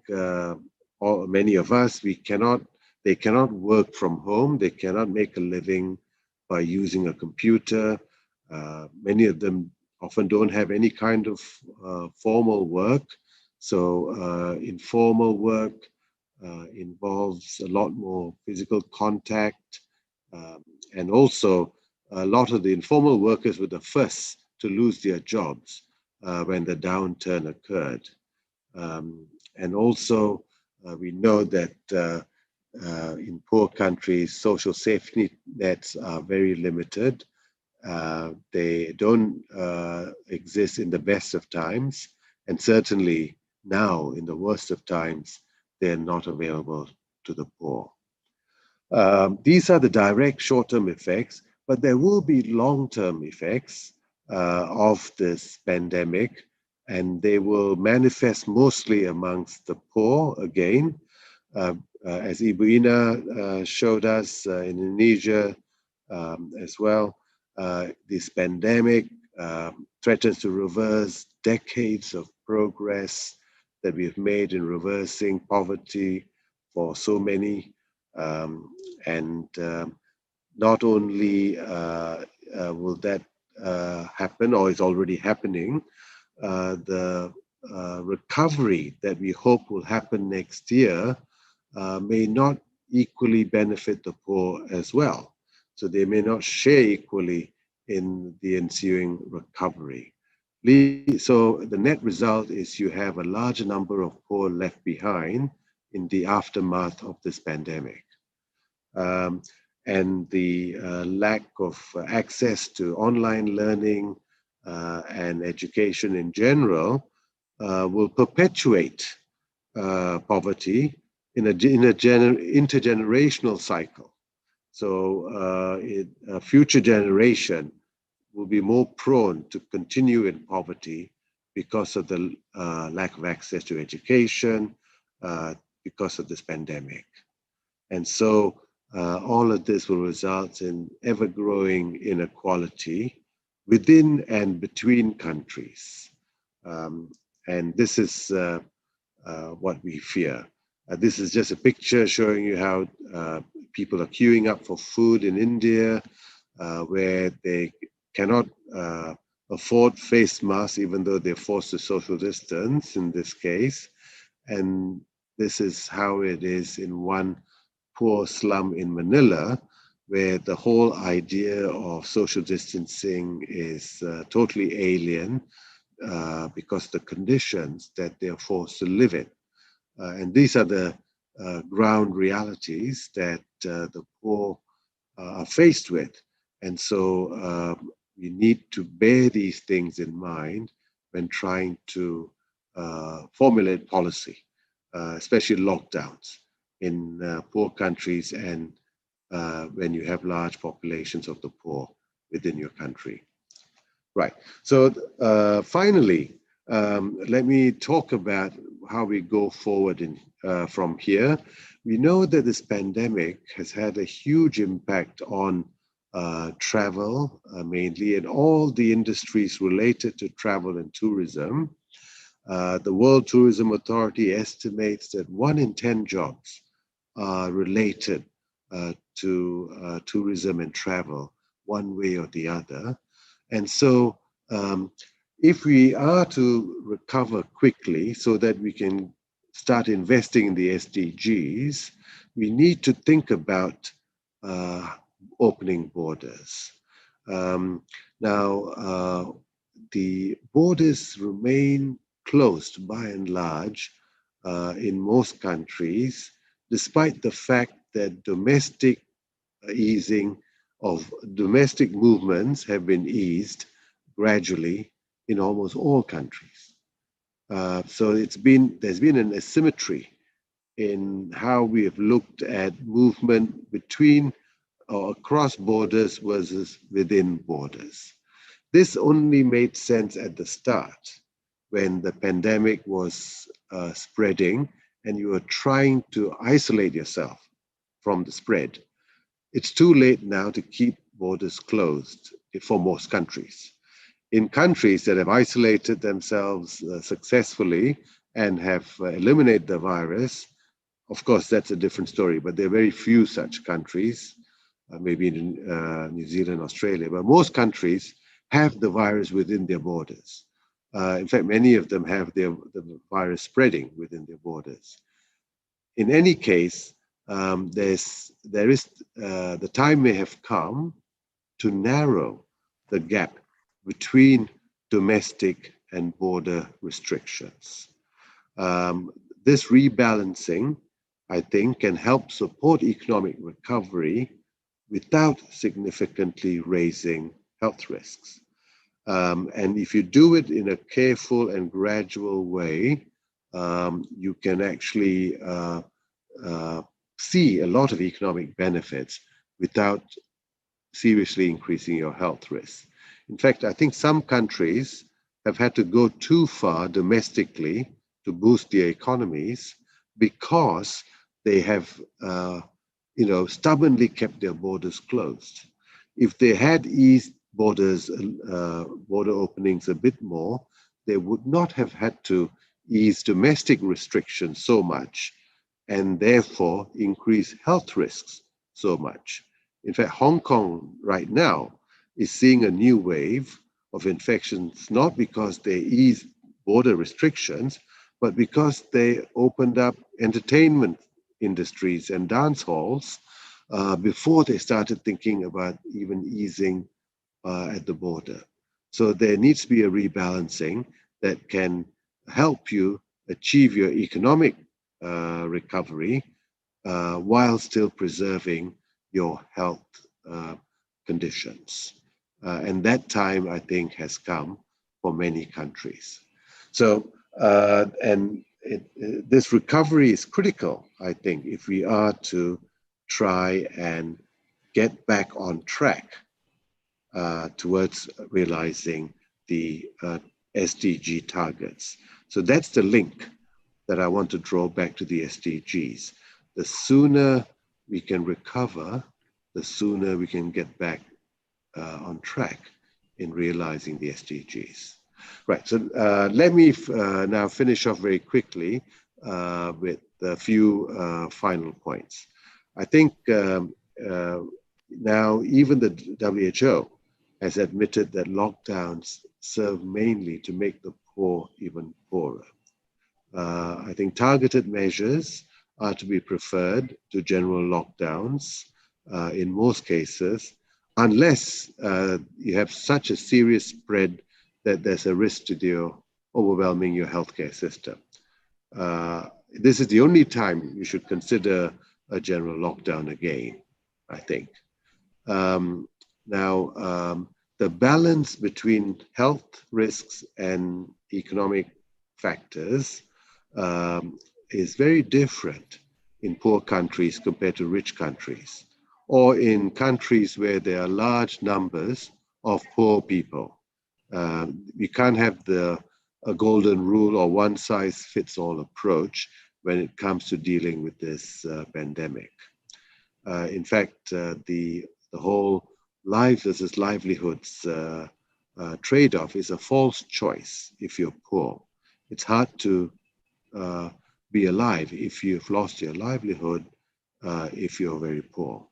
many of us, they cannot work from home. They cannot make a living by using a computer. Many of them often don't have any kind of formal work. So informal work involves a lot more physical contact. And also, a lot of the informal workers were the first to lose their jobs when the downturn occurred. And also, we know that in poor countries, social safety nets are very limited. They don't exist in the best of times, and certainly now, in the worst of times, they're not available to the poor. These are the direct short-term effects, but there will be long-term effects of this pandemic, and they will manifest mostly amongst the poor again. As Ibu Ina showed us in Indonesia as well, this pandemic threatens to reverse decades of progress that we've made in reversing poverty for so many. Not only will that happen, or is already happening, the recovery that we hope will happen next year may not equally benefit the poor as well. So they may not share equally in the ensuing recovery. So the net result is you have a large number of poor left behind in the aftermath of this pandemic. And the lack of access to online learning and education in general will perpetuate poverty in a intergenerational cycle. So a future generation will be more prone to continue in poverty because of the lack of access to education, because of this pandemic. And so all of this will result in ever-growing inequality within and between countries. And this is what we fear. This is just a picture showing you how people are queuing up for food in India, where they cannot afford face masks, even though they're forced to social distance in this case. And this is how it is in one poor slum in Manila, where the whole idea of social distancing is totally alien because the conditions that they're forced to live in. And these are the ground realities that the poor are faced with. And so we need to bear these things in mind when trying to formulate policy, especially lockdowns in poor countries and when you have large populations of the poor within your country. Right, so finally, let me talk about how we go forward from here. we know that this pandemic has had a huge impact on travel, mainly, and all the industries related to travel and tourism. The World Tourism Authority estimates that 1 in 10 jobs are related to tourism and travel, one way or the other. And so if we are to recover quickly so that we can start investing in the SDGs, we need to think about opening borders. Now, the borders remain closed by and large in most countries, despite the fact that domestic easing of domestic movements have been eased gradually in almost all countries. So there's been an asymmetry in how we have looked at movement between or across borders versus within borders. This only made sense at the start when the pandemic was spreading and you were trying to isolate yourself from the spread. It's too late now to keep borders closed for most countries. In countries that have isolated themselves successfully and have eliminated the virus, of course, that's a different story, but there are very few such countries, maybe in New Zealand, Australia, but most countries have the virus within their borders. In fact, many of them have the virus spreading within their borders. In any case, the time may have come to narrow the gap between domestic and border restrictions. This rebalancing, I think, can help support economic recovery without significantly raising health risks. And if you do it in a careful and gradual way, you can actually see a lot of economic benefits without seriously increasing your health risks. In fact, I think some countries have had to go too far domestically to boost their economies because they have stubbornly kept their borders closed. If they had eased border openings a bit more, they would not have had to ease domestic restrictions so much and therefore increase health risks so much. In fact, Hong Kong right now is seeing a new wave of infections, not because they eased border restrictions, but because they opened up entertainment industries and dance halls before they started thinking about even easing at the border. So there needs to be a rebalancing that can help you achieve your economic recovery while still preserving your health conditions. And that time, I think, has come for many countries. So, this recovery is critical, I think, if we are to try and get back on track towards realizing the SDG targets. So that's the link that I want to draw back to the SDGs. The sooner we can recover, the sooner we can get back on track in realizing the SDGs. Right, so let me now finish off very quickly with a few final points. I think now even the WHO has admitted that lockdowns serve mainly to make the poor even poorer. I think targeted measures are to be preferred to general lockdowns in most cases, unless you have such a serious spread that there's a risk to overwhelming your healthcare system. This is the only time you should consider a general lockdown again, I think. Now, the balance between health risks and economic factors is very different in poor countries compared to rich countries, or in countries where there are large numbers of poor people. We can't have a golden rule or one size fits all approach. when it comes to dealing with this pandemic. In fact, the whole life versus livelihoods trade-off is a false choice if you're poor. It's hard to be alive if you've lost your livelihood if you're very poor.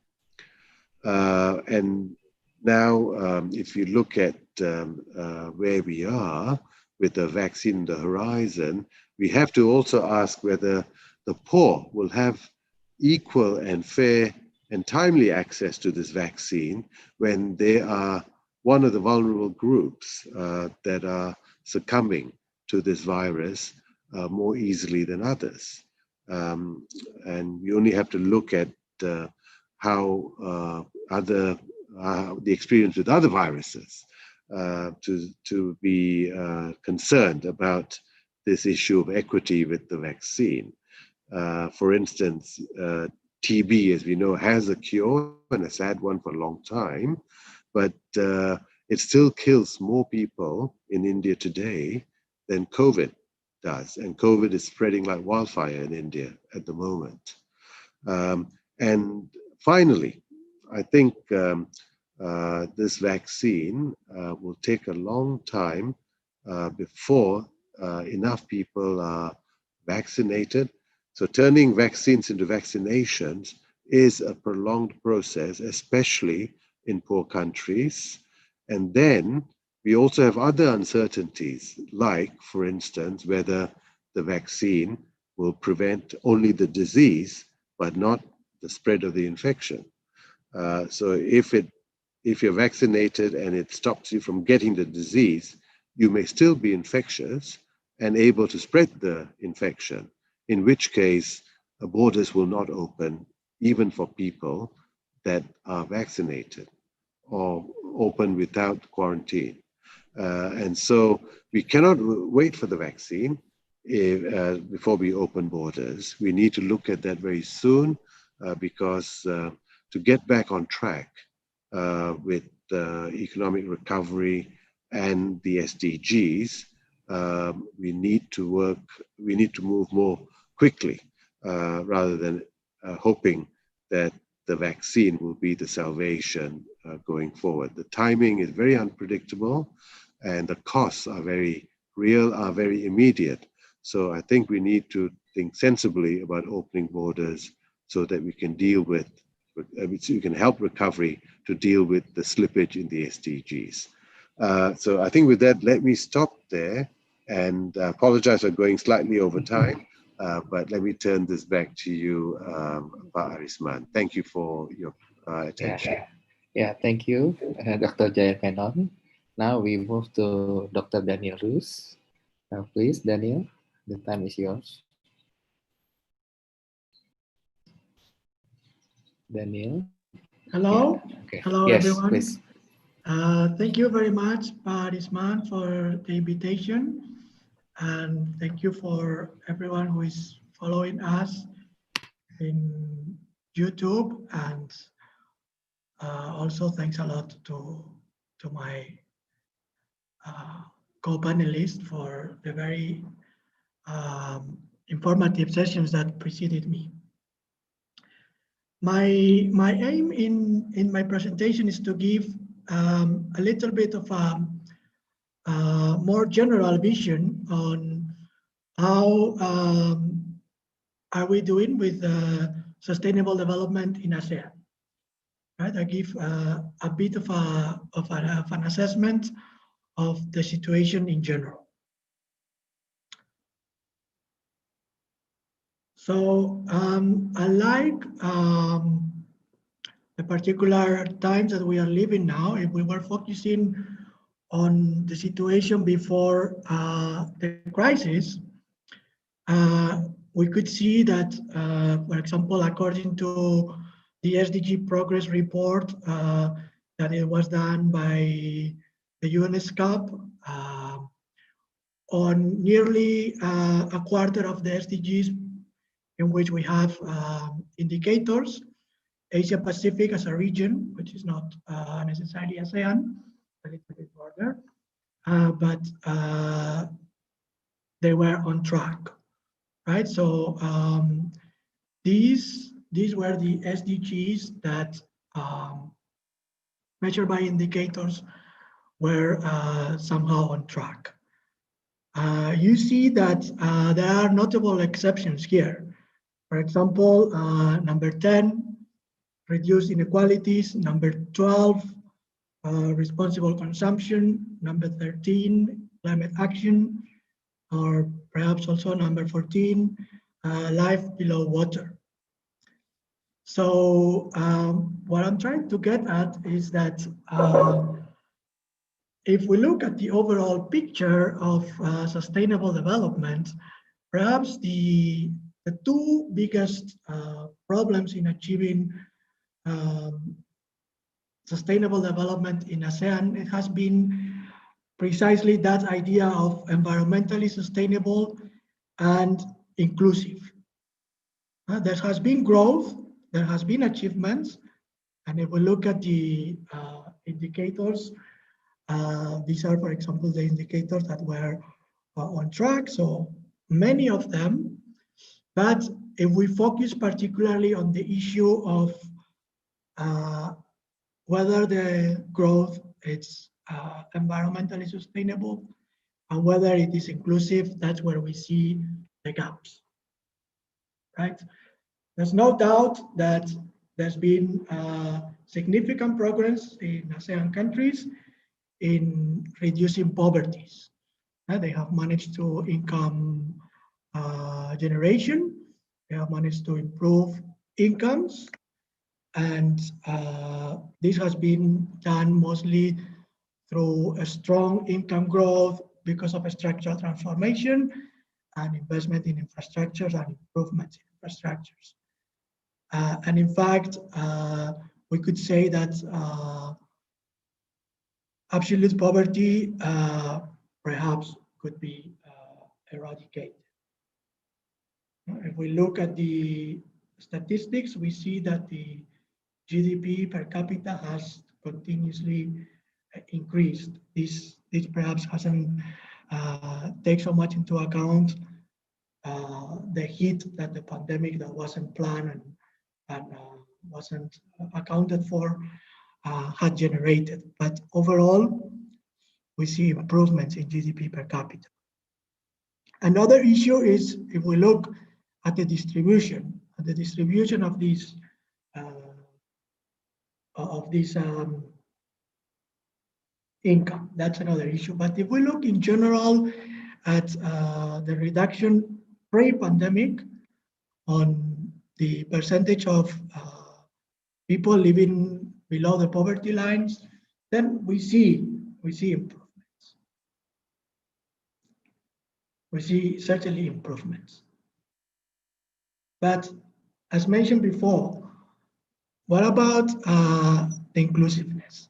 And now, if you look at where we are with the vaccine on the horizon, we have to also ask whether the poor will have equal and fair and timely access to this vaccine when they are one of the vulnerable groups that are succumbing to this virus more easily than others. And we only have to look at how the experience with other viruses to be concerned about this issue of equity with the vaccine. For instance, TB, as we know, has a cure, and it's had one for a long time, but it still kills more people in India today than COVID does. And COVID is spreading like wildfire in India at the moment. And finally, I think this vaccine will take a long time before enough people are vaccinated. So turning vaccines into vaccinations is a prolonged process, especially in poor countries. And then we also have other uncertainties, like, for instance, whether the vaccine will prevent only the disease, but not the spread of the infection. So if you're vaccinated and it stops you from getting the disease, you may still be infectious and able to spread the infection, in which case borders will not open even for people that are vaccinated or open without quarantine. And so we cannot wait for the vaccine before we open borders. We need to look at that very soon because to get back on track with economic recovery and the SDGs, we need to move more quickly rather than hoping that the vaccine will be the salvation going forward. The timing is very unpredictable and the costs are very real, are very immediate. So I think we need to think sensibly about opening borders so that we can deal with, so we can help recovery to deal with the slippage in the SDGs. So I think with that, let me stop there and apologize for going slightly over time, but let me turn this back to you, Pak Arisman. Thank you for your attention. Yeah, thank you, Dr. Jayan Menon. Now we move to Dr. Daniel Rus. Please, Daniel, the time is yours. Daniel. Hello. Yeah. Okay. Hello, yes, everyone. Please. Thank you very much, Pak Arisman, for the invitation. And thank you for everyone who is following us in YouTube. And also thanks a lot to my co-panelists for the very informative sessions that preceded me. My aim in my presentation is to give a little bit of a more general vision on how are we doing with sustainable development in ASEAN. Right, I give a bit of an assessment of the situation in general. So unlike the particular times that we are living now, if we were focusing on the situation before the crisis, we could see that, for example, according to the SDG progress report that it was done by the UNESCOP, on nearly a quarter of the SDGs in which we have indicators, Asia Pacific as a region, which is not necessarily ASEAN, a little bit further, but they were on track. right? So these were the SDGs that measured by indicators were somehow on track. You see that there are notable exceptions here. For example, number 10, reduce inequalities. Number 12, responsible consumption. Number 13, climate action. Or perhaps also number 14, life below water. So what I'm trying to get at is that if we look at the overall picture of sustainable development, perhaps the two biggest problems in achieving sustainable development in ASEAN, it has been precisely that idea of environmentally sustainable and inclusive. There has been growth, there has been achievements, and if we look at the indicators, these are, for example, the indicators that were on track, so many of them. But if we focus particularly on the issue of whether the growth is environmentally sustainable and whether it is inclusive, that's where we see the gaps, right? There's no doubt that there's been significant progress in ASEAN countries in reducing poverty. They have managed to income generation, they have managed to improve incomes, and this has been done mostly through a strong income growth because of a structural transformation and investment in infrastructures and improvements in infrastructures. And in fact, we could say that absolute poverty perhaps could be eradicated. If we look at the statistics, we see that the GDP per capita has continuously increased. This perhaps hasn't taken so much into account the hit that the pandemic that wasn't planned and wasn't accounted for had generated. But overall, we see improvements in GDP per capita. Another issue is if we look at the distribution of these income. That's another issue. But if we look in general at the reduction pre-pandemic on the percentage of people living below the poverty lines, then we see improvements. We see certainly improvements. But as mentioned before, what about the inclusiveness?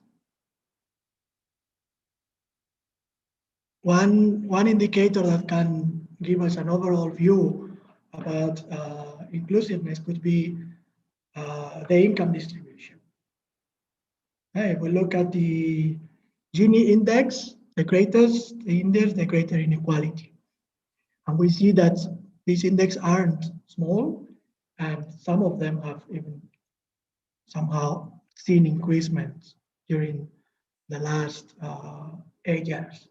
One indicator that can give us an overall view about inclusiveness could be the income distribution. If we look at the Gini index, the greater the index, the greater inequality. And we see that these indexes aren't small, and some of them have even somehow seen increasements during the last 8 years,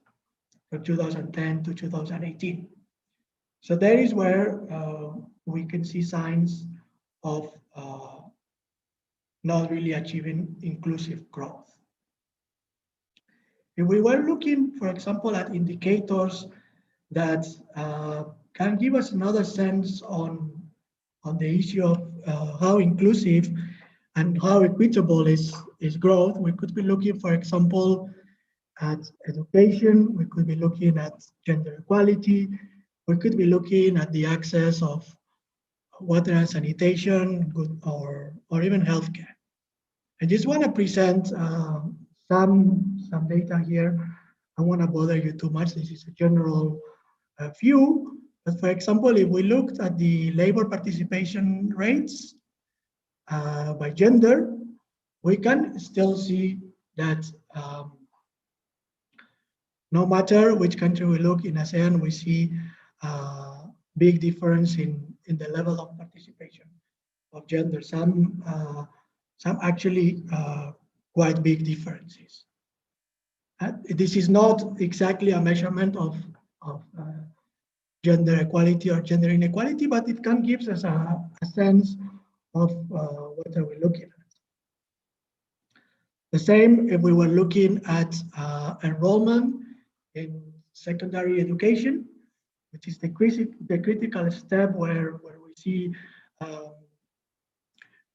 from 2010 to 2018. So that is where we can see signs of not really achieving inclusive growth. If we were looking, for example, at indicators that can give us another sense on the issue of how inclusive and how equitable is growth, we could be looking, for example, at education, we could be looking at gender equality, we could be looking at the access of water and sanitation, or even healthcare. I just want to present some data here. I don't want to bother you too much. This is a general view. But for example, if we looked at the labor participation rates by gender, we can still see that no matter which country we look in ASEAN, we see big difference in the level of participation of gender. Some actually quite big differences. This is not exactly a measurement of gender equality or gender inequality, but it can give us a sense of what are we looking at. The same if we were looking at enrollment in secondary education, which is the critical step where we see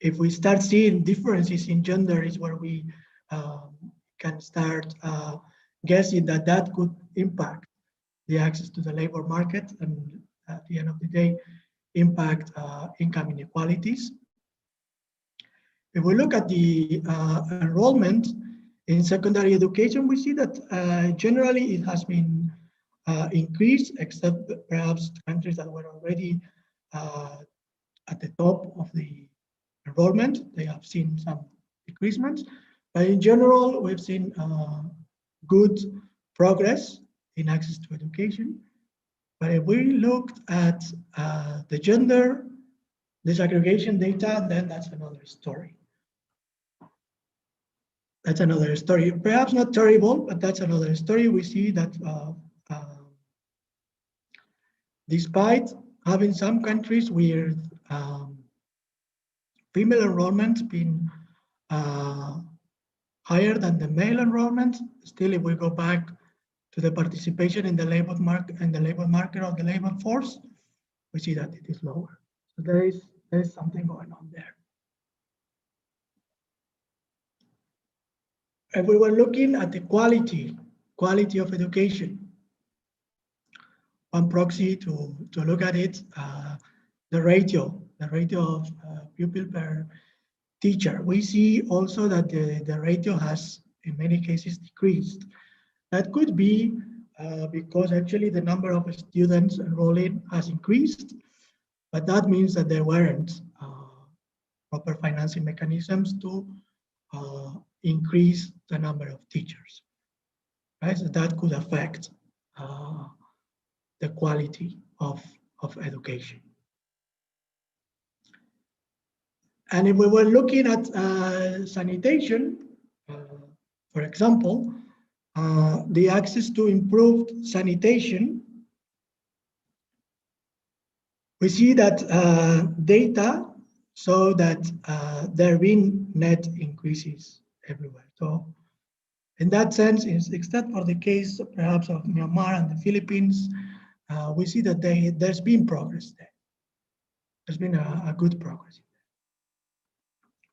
if we start seeing differences in gender is where we can start guessing that could impact the access to the labor market and at the end of the day impact income inequalities. If we look at the enrollment in secondary education, we see that generally it has been increased, except perhaps countries that were already at the top of the enrollment. They have seen some decreasements, but in general, we've seen good progress in access to education. But if we looked at the gender disaggregation data, then that's another story. That's another story. Perhaps not terrible, but that's another story. We see that despite having some countries with female enrollment being higher than the male enrollment, still, if we go back to the participation in the labor market or the labor force, we see that it is lower. So there is something going on there. If we were looking at the quality of education, one proxy to look at it, the ratio of pupil per teacher, we see also that the ratio has in many cases decreased. That could be because actually the number of students enrolling has increased, but that means that there weren't proper financing mechanisms to increase the number of teachers, right? So that could affect the quality of education. And if we were looking at sanitation, for example, the access to improved sanitation, we see that data show that there have been net increases everywhere. So in that sense, except for the case perhaps of Myanmar and the Philippines, we see that there's been progress there. There's been a good progress.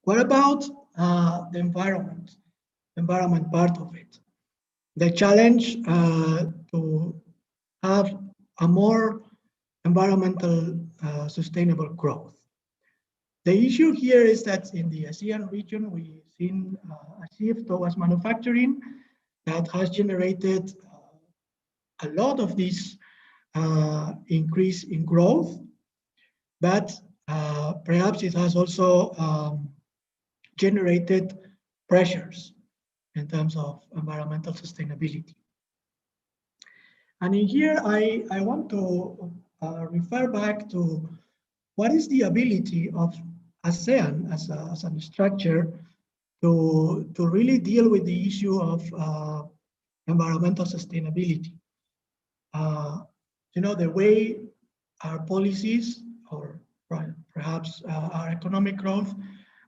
What about the environment part of it? The challenge to have a more environmental sustainable growth. The issue here is that in the ASEAN region, we've seen a shift towards manufacturing that has generated a lot of this increase in growth, but perhaps it has also generated pressures in terms of environmental sustainability. And in here, I want to refer back to what is the ability of ASEAN as a structure to really deal with the issue of environmental sustainability. You know, the way our policies or perhaps our economic growth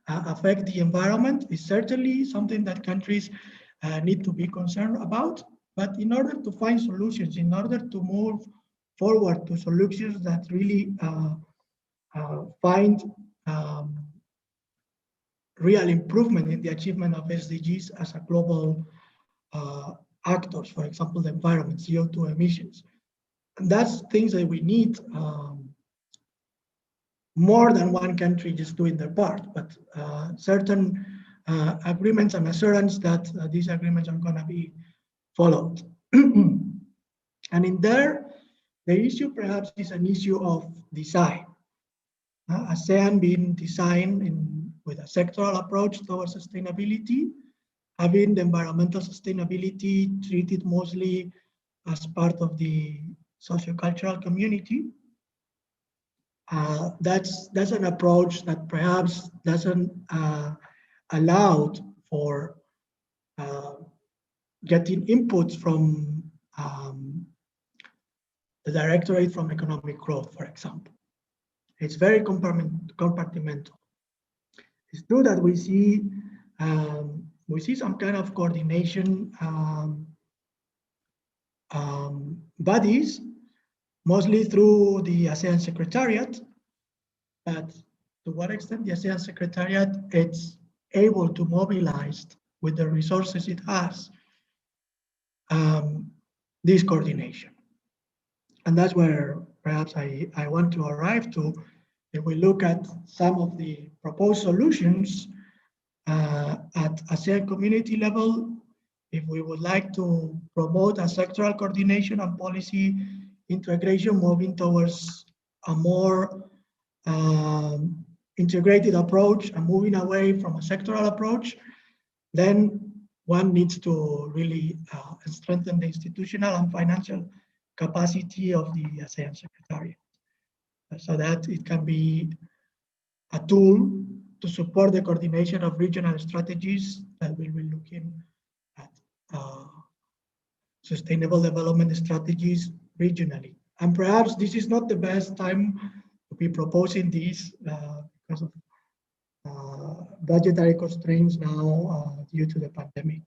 affect the environment is certainly something that countries need to be concerned about. But in order to find solutions, in order to move forward to solutions that really find real improvement in the achievement of SDGs as a global actors, for example, the environment, CO2 emissions. And that's things that we need more than one country just doing their part, but certain agreements and assurance that these agreements are going to be followed. And in there, the issue perhaps is an issue of design. ASEAN being designed with a sectoral approach towards sustainability, having the environmental sustainability treated mostly as part of the sociocultural community, that's an approach that perhaps doesn't allow for getting inputs from the Directorate from Economic Growth, for example. It's very compartmental. It's true that we see some kind of coordination bodies, mostly through the ASEAN Secretariat, but to what extent the ASEAN Secretariat it's able to mobilize with the resources it has this coordination. And that's where perhaps I want to arrive to. If we look at some of the proposed solutions at ASEAN community level, if we would like to promote a sectoral coordination and policy integration, moving towards a more integrated approach and moving away from a sectoral approach, then one needs to really strengthen the institutional and financial capacity of the ASEAN Secretariat, so that it can be a tool to support the coordination of regional strategies that will be looking at sustainable development strategies regionally. And perhaps this is not the best time to be proposing this because of budgetary constraints now due to the pandemic.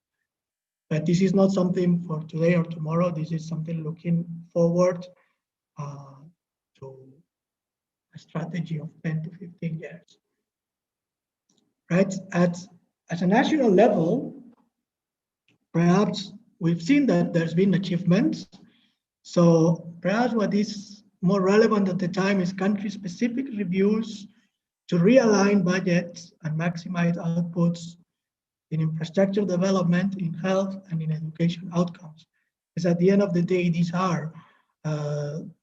But this is not something for today or tomorrow. This is something looking forward to a strategy of 10 to 15 years. Right? At a national level, perhaps we've seen that there's been achievements. So perhaps what is more relevant at the time is country-specific reviews to realign budgets and maximize outputs in infrastructure development, in health, and in education outcomes. Because at the end of the day, these are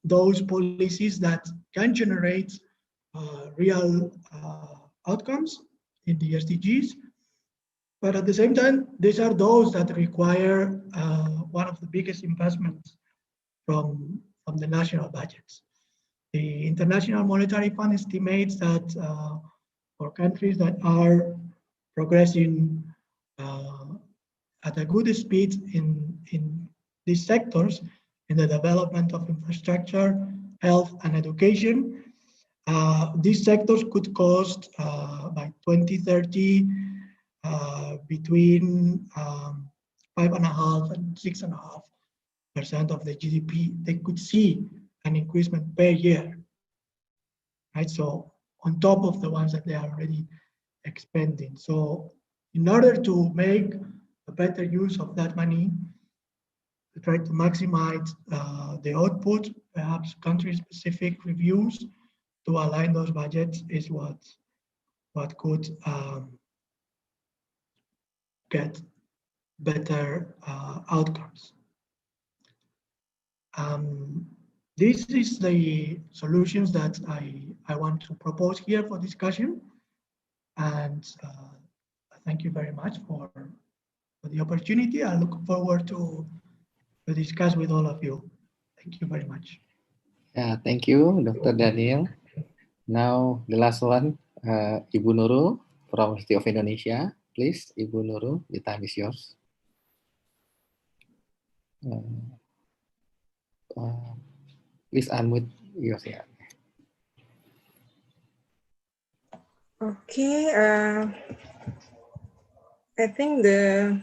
those policies that can generate real outcomes in the SDGs. But at the same time, these are those that require one of the biggest investments from the national budgets. The International Monetary Fund estimates that for countries that are progressing at a good speed in these sectors, in the development of infrastructure, health, and education, these sectors could cost by 2030 between 5.5% and 6.5% of the GDP. They could see an increasement per year, right? So on top of the ones that they are already expending. So in order to make a better use of that money, to try to maximize the output, perhaps country-specific reviews to align those budgets is what could get better outcomes. This is the solutions that I want to propose here for discussion, and thank you very much for the opportunity. I look forward to discuss with all of you. Thank you very much. Yeah, thank you, Dr. Daniel. Now the last one, Ibu Nurul from University of Indonesia. Please, Ibu Nurul, the time is yours. Please unmute yourself. Okay, I think the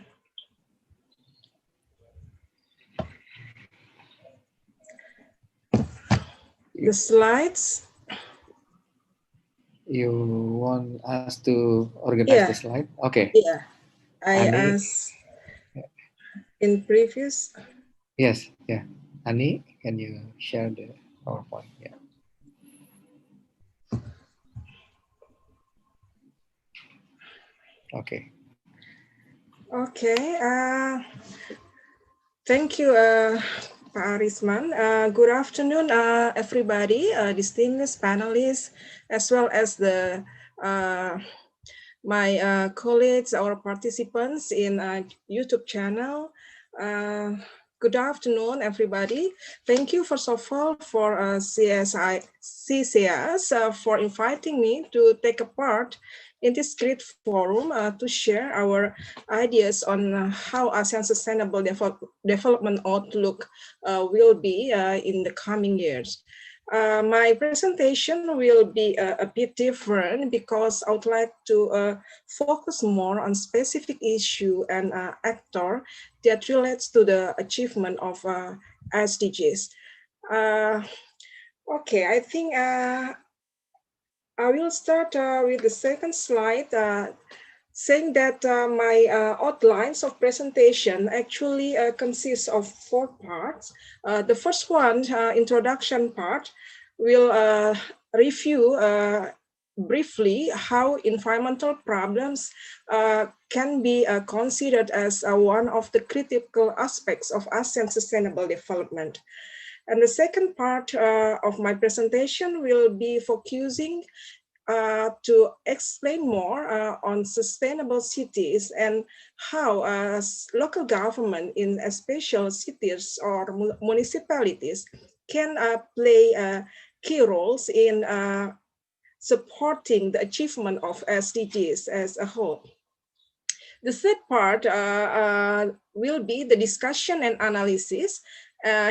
slides. You want us to organize the slide? Okay. Yeah, I asked in previous. Yes, yeah. Ani, can you share the PowerPoint? Yeah. Okay. Okay. Thank you, Pak Arisman. Good afternoon, everybody, distinguished panelists, as well as the my colleagues, our participants in YouTube channel. Good afternoon, everybody. Thank you, first of all, for CSEAS for inviting me to take a part in this great forum to share our ideas on how ASEAN Sustainable Development Outlook will be in the coming years. My presentation will be a bit different because I would like to focus more on specific issue and actor that relates to the achievement of SDGs. Okay, I think I will start with the second slide, saying that my outlines of presentation actually consists of 4 parts. The first one, introduction part, will review briefly how environmental problems can be considered as one of the critical aspects of ASEAN sustainable development. And the second part of my presentation will be focusing to explain more on sustainable cities and how local government in special cities or municipalities can play key roles in supporting the achievement of SDGs as a whole. The third part will be the discussion and analysis.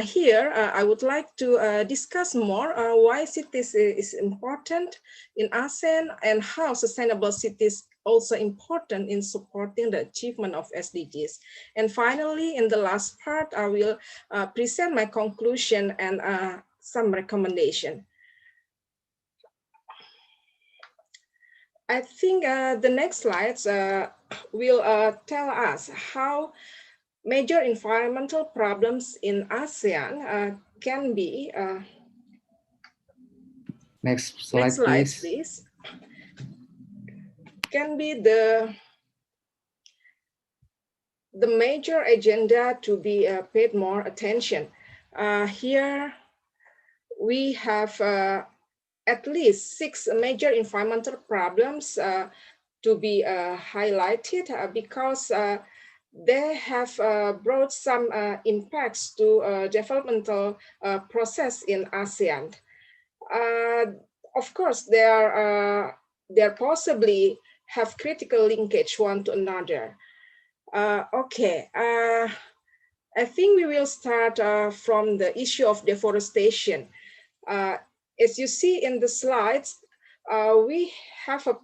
Here, I would like to discuss more why cities is important in ASEAN and how sustainable cities also important in supporting the achievement of SDGs. And finally, in the last part, I will present my conclusion and some recommendation. I think the next slides will tell us how major environmental problems in ASEAN can be. Next slide, please. Can be the major agenda to be paid more attention. Here we have at least 6 major environmental problems to be highlighted because they have brought some impacts to developmental process in ASEAN. Of course, they possibly have critical linkage one to another. Okay, I think we will start from the issue of deforestation. As you see in the slides, we have a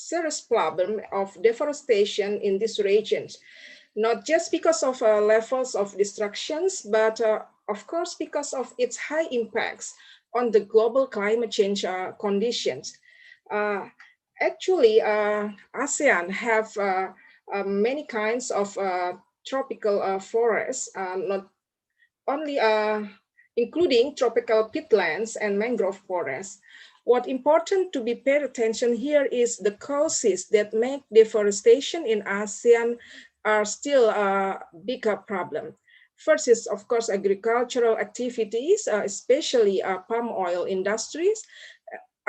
serious problem of deforestation in these regions, not just because of levels of destructions, but of course because of its high impacts on the global climate change conditions. Actually, ASEAN have many kinds of tropical forests, not only including tropical peatlands and mangrove forests. What's important to be paid attention here is the causes that make deforestation in ASEAN are still a bigger problem. First is, of course, agricultural activities, especially palm oil industries,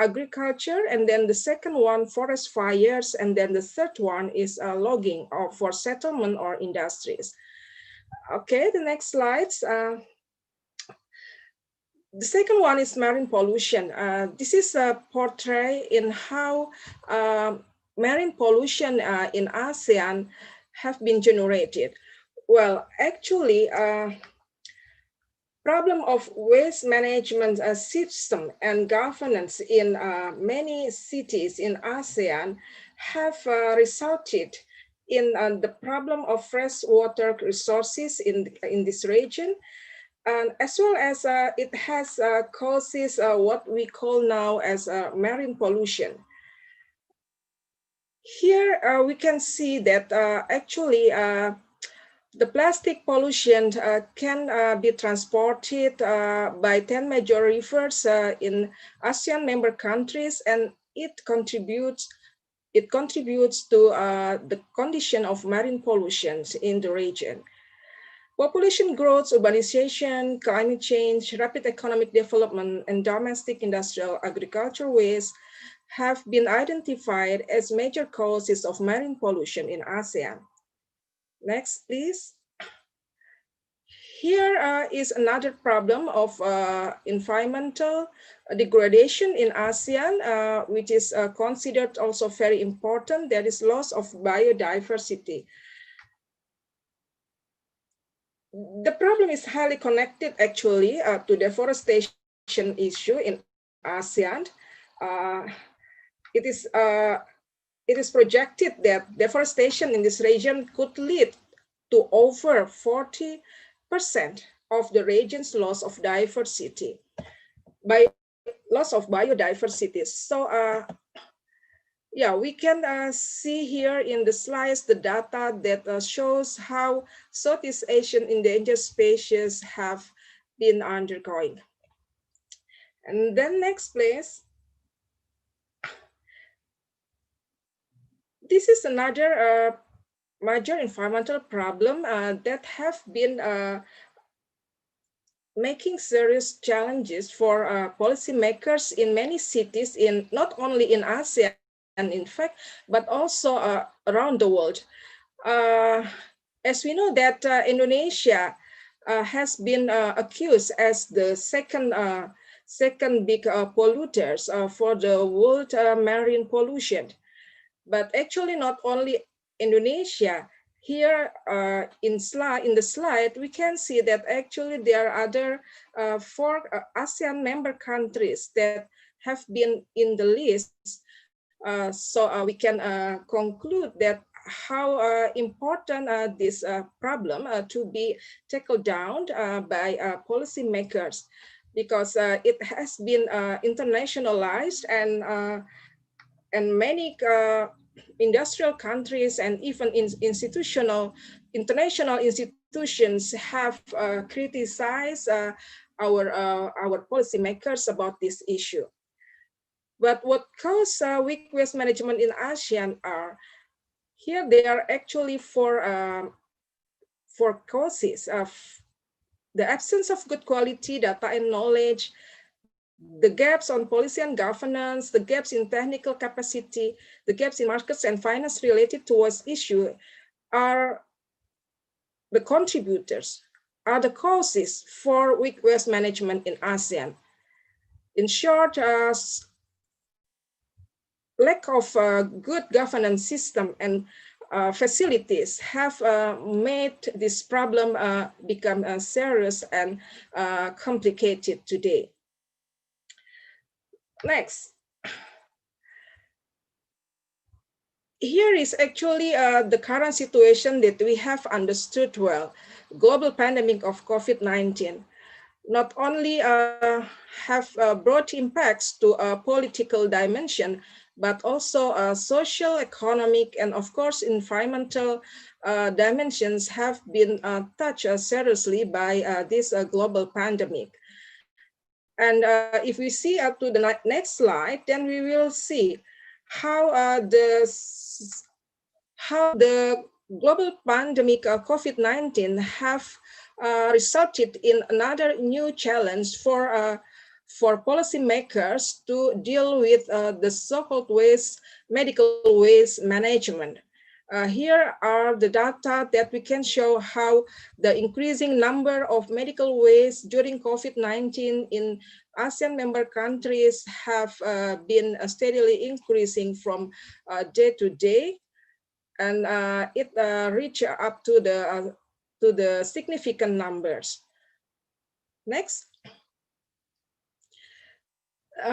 agriculture, and then the second one, forest fires, and then the third one is logging for settlement or industries. Okay, the next slides. The second one is marine pollution. This is a portrait in how marine pollution in ASEAN have been generated. Well, actually, problem of waste management system and governance in many cities in ASEAN have resulted in the problem of freshwater resources in this region. As well as it has causes what we call now as marine pollution. Here we can see that actually the plastic pollution can be transported by 10 major rivers in ASEAN member countries, and it contributes to the condition of marine pollution in the region. Population growth, urbanization, climate change, rapid economic development, and domestic industrial agriculture waste have been identified as major causes of marine pollution in ASEAN. Next, please. Here is another problem of environmental degradation in ASEAN, which is considered also very important. That is loss of biodiversity. The problem is highly connected actually to deforestation issue in ASEAN. It is projected that deforestation in this region could lead to over 40% of the region's loss of diversity, by loss of biodiversity. So yeah, we can see here in the slides the data that shows how Southeast Asian endangered species have been undergoing. And then next, please. This is another major environmental problem that have been making serious challenges for policymakers in many cities, in not only in ASEAN, in fact, but also around the world. As we know that Indonesia has been accused as the second big polluters for the world marine pollution. But actually not only Indonesia. Here in the slide, we can see that actually there are other 4 ASEAN member countries that have been in the list. So we can conclude that how important this problem to be tackled down by policymakers, because it has been internationalized, and many industrial countries and even international institutions have criticized our policymakers about this issue. But what causes weak waste management in ASEAN are, here they are actually 4 causes of the absence of good quality data and knowledge, the gaps on policy and governance, the gaps in technical capacity, the gaps in markets and finance related to waste issue are the contributors, are the causes for weak waste management in ASEAN. In short, lack of good governance system and facilities have made this problem become serious and complicated today. Next. Here is actually the current situation that we have understood well. Global pandemic of COVID-19 not only have brought impacts to a political dimension, but also social, economic, and of course environmental dimensions have been touched seriously by this global pandemic. And if we see up to the next slide, then we will see how the global pandemic of COVID-19 have resulted in another new challenge for policymakers to deal with the so-called medical waste management. Here are the data that we can show how the increasing number of medical waste during COVID-19 in ASEAN member countries have been steadily increasing from day to day, and it reached up to the significant numbers. Next.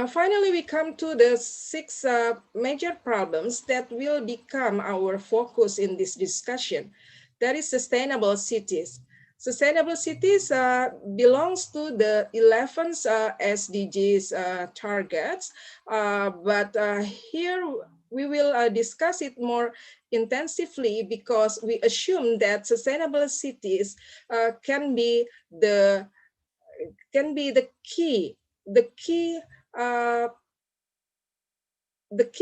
Finally, we come to the 6 major problems that will become our focus in this discussion. That is sustainable cities. Sustainable cities belongs to the 11 SDGs targets, but here we will discuss it more intensively, because we assume that sustainable cities can be the key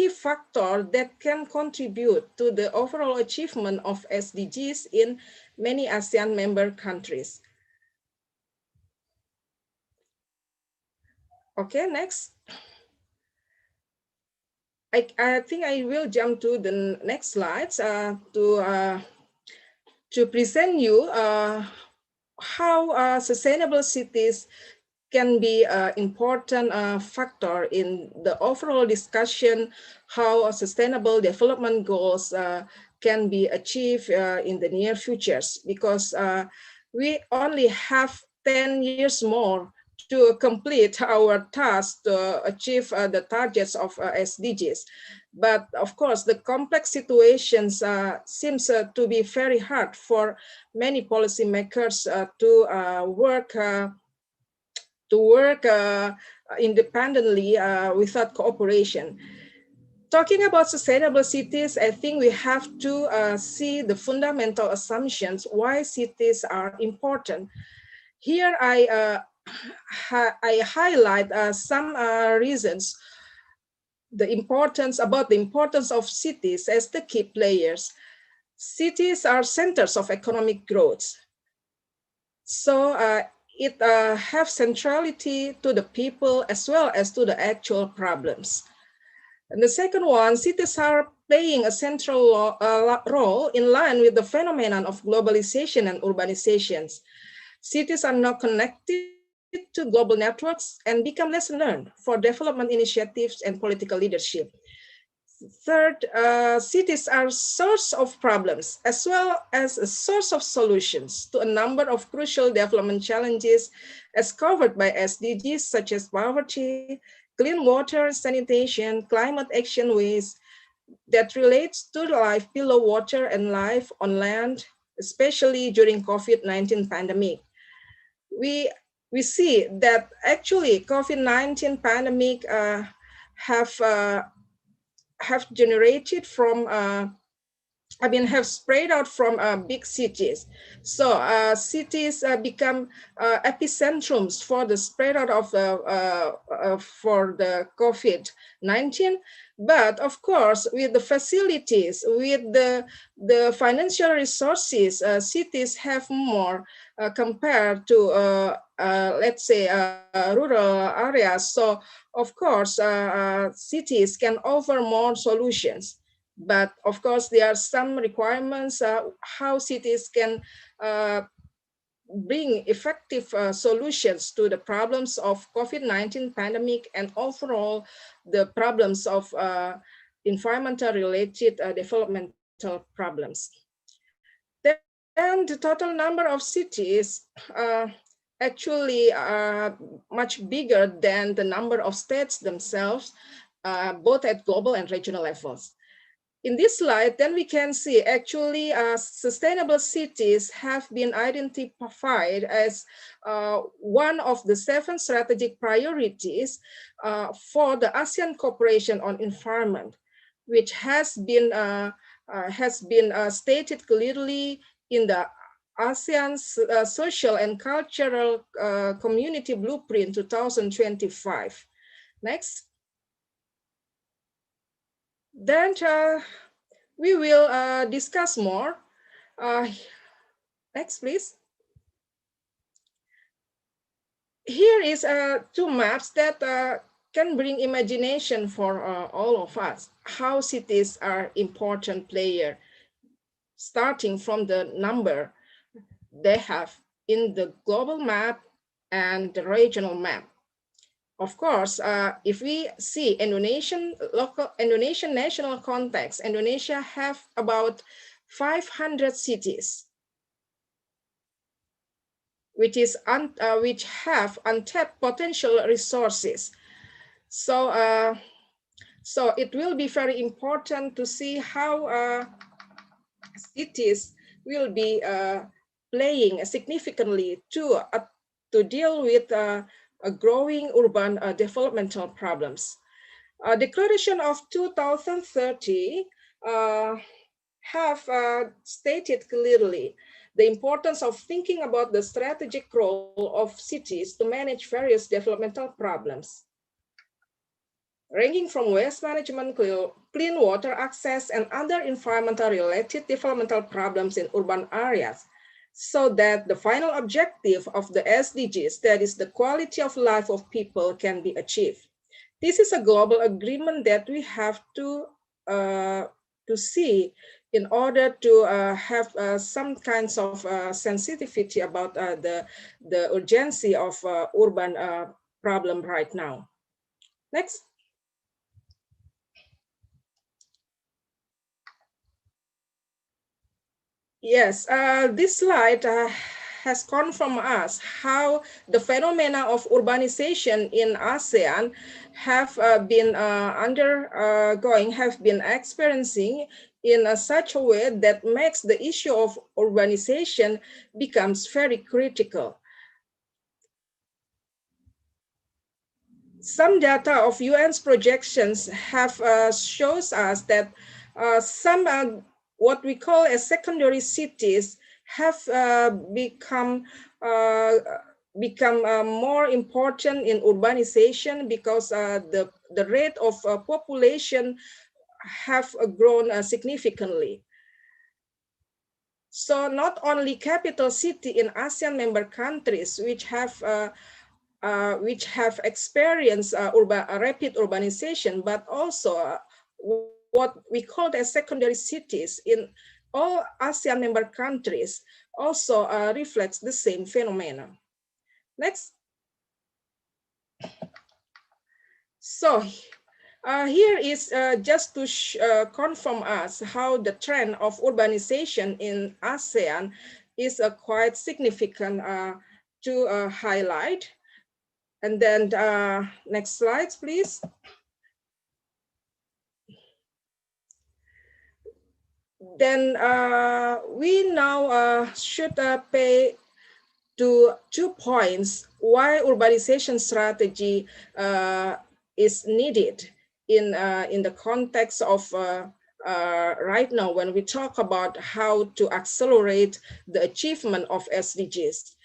factor that can contribute to the overall achievement of SDGs in many ASEAN member countries. Okay, next. I think I will jump to the next slides to present you how sustainable cities can be an important factor in the overall discussion how sustainable development goals can be achieved in the near futures, because we only have 10 years more to complete our task to achieve the targets of SDGs. But of course, the complex situations seems to be very hard for many policymakers to work independently without cooperation. Talking about sustainable cities, I think we have to see the fundamental assumptions why cities are important. Here I highlight some reasons the importance of cities as the key players. Cities are centers of economic growth. So it have centrality to the people as well as to the actual problems. And the second one, cities are playing a central role in line with the phenomenon of globalization and urbanizations. Cities are now connected to global networks and become lesson learned for development initiatives and political leadership. Third, cities are source of problems as well as a source of solutions to a number of crucial development challenges as covered by SDGs such as poverty, clean water, sanitation, climate action, waste that relates to life below water and life on land, especially during COVID-19 pandemic. We see that actually COVID-19 pandemic have generated from have spread out from big cities. So cities become epicentrums for the spread out of for the COVID-19. But of course, with the facilities, with the financial resources, cities have more compared to let's say rural areas. So of course, cities can offer more solutions. But of course, there are some requirements how cities can bring effective solutions to the problems of COVID-19 pandemic and overall the problems of environmental related developmental problems. Then the total number of cities actually are much bigger than the number of states themselves, both at global and regional levels. In this slide, then we can see actually sustainable cities have been identified as one of the 7 strategic priorities for the ASEAN cooperation on environment, which has been stated clearly in the ASEAN Social and Cultural Community Blueprint 2025. Next. Then we will discuss more. Next, please. Here is 2 maps that can bring imagination for all of us, how cities are important player, starting from the number they have in the global map and the regional map. Of course, if we see Indonesian national context, Indonesia have about 500 cities, which have untapped potential resources. So, so it will be very important to see how cities will be playing significantly to deal with growing urban developmental problems. Declaration of 2030 have stated clearly the importance of thinking about the strategic role of cities to manage various developmental problems, ranging from waste management, clean water access, and other environmental related developmental problems in urban areas, so that the final objective of the SDGs, that is the quality of life of people, can be achieved. This is a global agreement that we have to see in order to have some kinds of sensitivity about the urgency of urban problem right now. Next. Yes, this slide has confirmed us how the phenomena of urbanization in ASEAN have been experiencing in such a way that makes the issue of urbanization becomes very critical. Some data of UN's projections have shows us that some what we call as secondary cities have become more important in urbanization because the rate of population have grown significantly. So not only capital city in ASEAN member countries which have experienced rapid urbanization, but also what we call as secondary cities in all ASEAN member countries also reflects the same phenomenon. Next. So here is just to confirm us how the trend of urbanization in ASEAN is quite significant to highlight. And then next slides, please. Then we now should pay to 2 points why urbanization strategy is needed in the context of right now when we talk about how to accelerate the achievement of SDGs.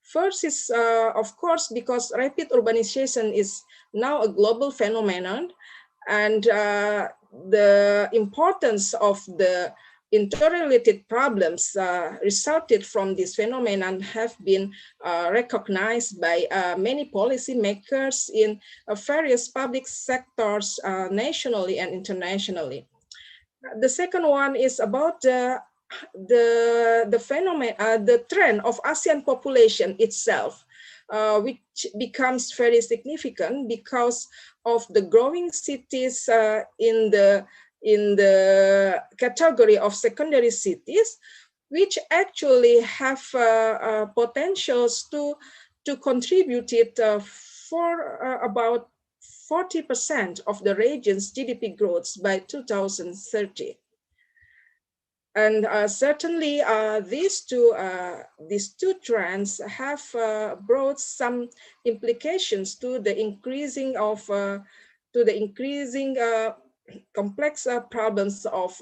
First is, of course, because rapid urbanization is now a global phenomenon, and the importance of the interrelated problems resulted from this phenomenon have been recognized by many policymakers in various public sectors nationally and internationally. The second one is about the phenomenon, the trend of ASEAN population itself, which becomes very significant because of the growing cities in the category of secondary cities, which actually have potentials to contribute it for about 40% of the region's GDP growth by 2030. And certainly these two trends have brought some implications to the increasing complex problems of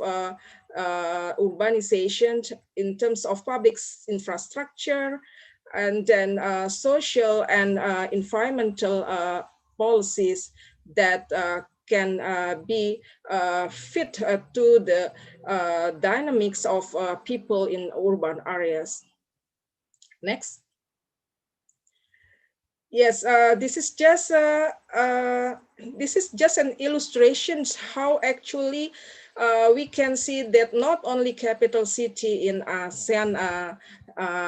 urbanization in terms of public infrastructure, and then social and environmental policies that can be fit to the dynamics of people in urban areas. Next. Yes, this is just an illustration how actually we can see that not only capital city in ASEAN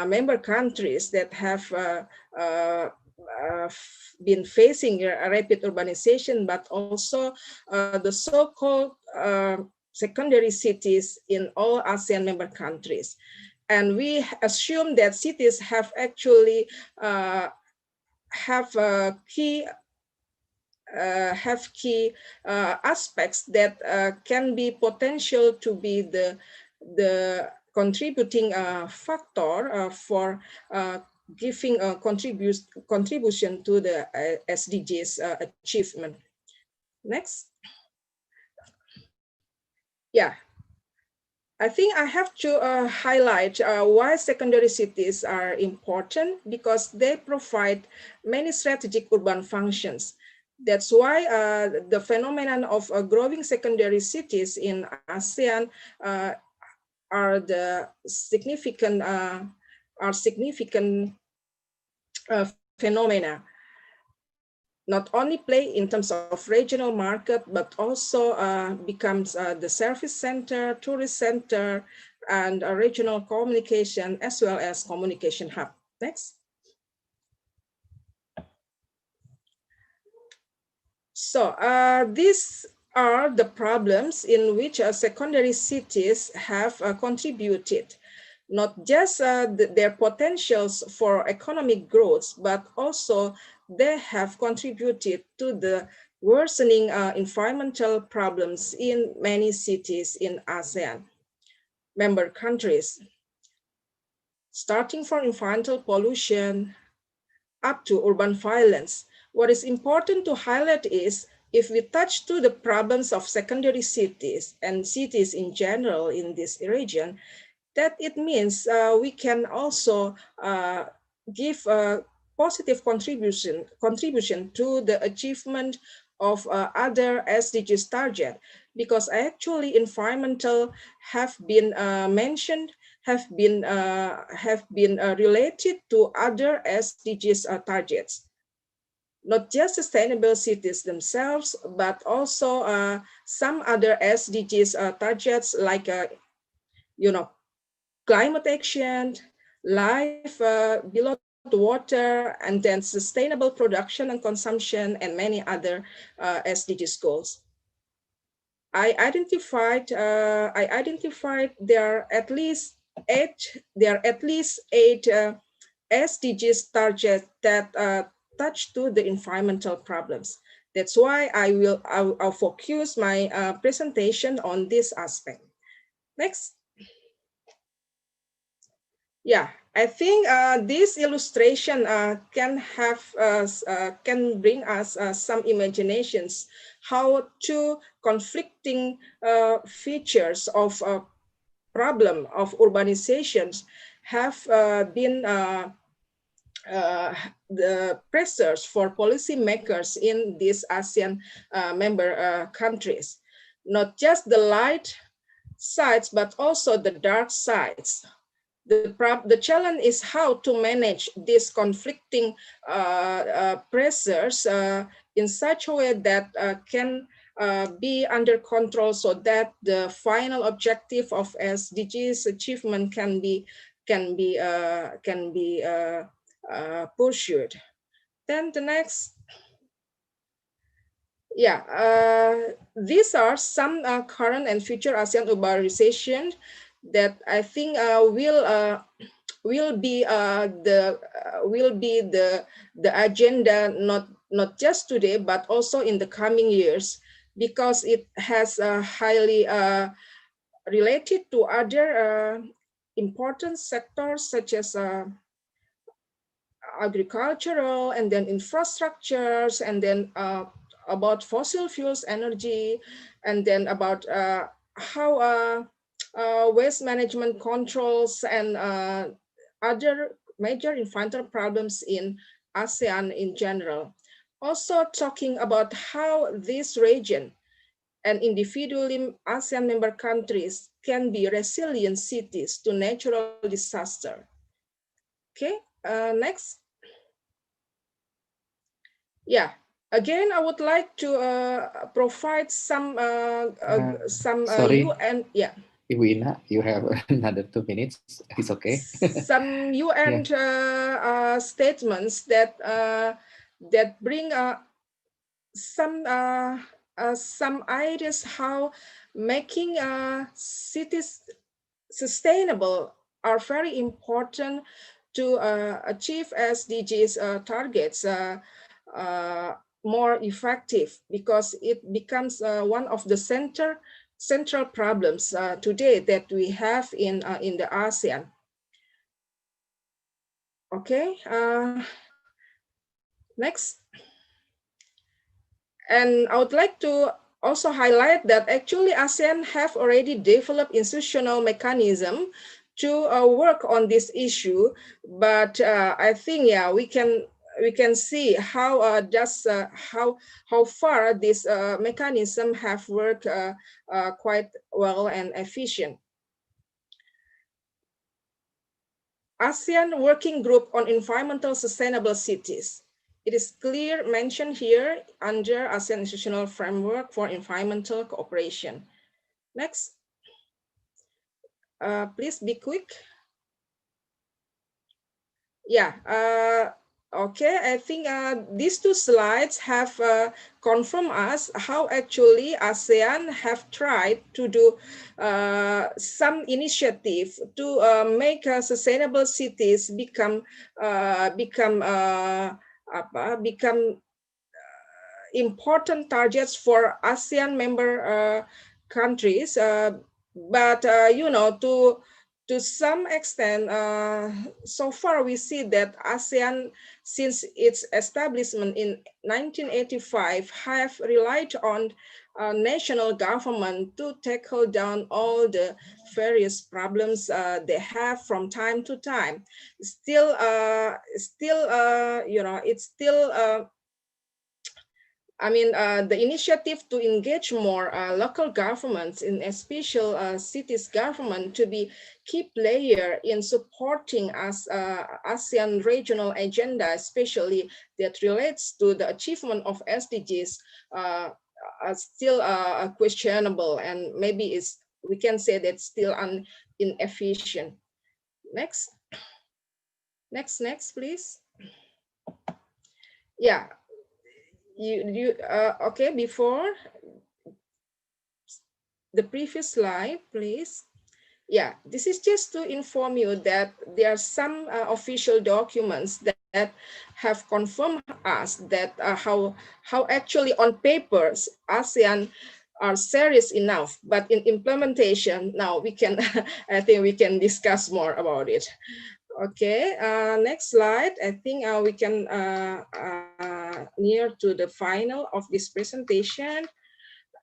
member countries that have been facing rapid urbanization, but also the so-called secondary cities in all ASEAN member countries. And we assume that cities have actually have key aspects that can be potential to be the contributing factor for giving a contribution to the SDGs achievement. Next. Yeah, I think I have to highlight why secondary cities are important, because they provide many strategic urban functions. That's why the phenomenon of growing secondary cities in ASEAN are significant phenomena. not only play in terms of regional market, but also becomes the service center, tourist center, and a regional communication as well as communication hub. Next. So these are the problems in which secondary cities have contributed, not just their potentials for economic growth, but also they have contributed to the worsening environmental problems in many cities in ASEAN member countries, starting from environmental pollution up to urban violence. What is important to highlight is if we touch to the problems of secondary cities and cities in general in this region, that it means we can also give a positive contribution to the achievement of other SDGs target, because actually environmental have been mentioned, have been related to other SDGs targets. Not just sustainable cities themselves, but also some other SDGs targets like climate action, life below the water, and then sustainable production and consumption, and many other SDGs goals. I identified there are at least eight SDGs targets that touch to the environmental problems. That's why I'll focus my presentation on this aspect. Next. Yeah, I think this illustration can bring us some imaginations how two conflicting features of problem of urbanizations have been the pressures for policymakers in these ASEAN member countries. Not just the light sides, but also the dark sides. The challenge is how to manage these conflicting pressures in such a way that can be under control, so that the final objective of SDGs achievement can be pursued. Then the next. Yeah, these are some current and future ASEAN urbanization that I think will be the agenda, not just today but also in the coming years, because it has highly related to other important sectors such as agricultural, and then infrastructures, and then about fossil fuels energy, and then about how waste management controls and other major environmental problems in ASEAN in general. Also talking about how this region and individually ASEAN member countries can be resilient cities to natural disaster. Okay, next. Yeah, again, I would like to provide some sorry. UN. Yeah. Ibu Ina, you have another 2 minutes. It's okay. Some UN statements that bring some ideas how making cities sustainable are very important to achieve SDGs targets more effective, because it becomes one of the central problems today that we have in the ASEAN. Okay, next. And I would like to also highlight that actually ASEAN have already developed institutional mechanism to work on this issue, but I think we can see how how far this mechanism have worked quite well and efficient. ASEAN Working Group on Environmental Sustainable Cities. it is clear mentioned here under ASEAN Institutional Framework for Environmental Cooperation. Next. Please be quick. Yeah. Okay, I think these two slides have confirmed us how actually ASEAN have tried to do some initiative to make sustainable cities become important targets for ASEAN member countries. But you know, to some extent, so far we see that ASEAN, since its establishment in 1985, have relied on national government to tackle down all the various problems they have from time to time. Still, you know, it's still. I mean, the initiative to engage more local governments, in especial cities government, to be key player in supporting us ASEAN regional agenda, especially that relates to the achievement of SDGs, are still questionable, and maybe we can say that still inefficient. Next, please. Yeah. Okay, before the previous slide, please. Yeah, this is just to inform you that there are some official documents that have confirmed us that how actually on papers ASEAN are serious enough, but in implementation now we can I think we can discuss more about it. Okay, next slide. I think we can near to the final of this presentation.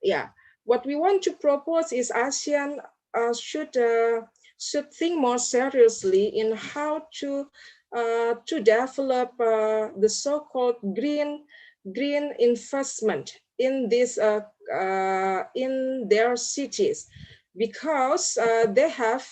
Yeah, what we want to propose is ASEAN should think more seriously in how to develop the so-called green investment in this in their cities, because they have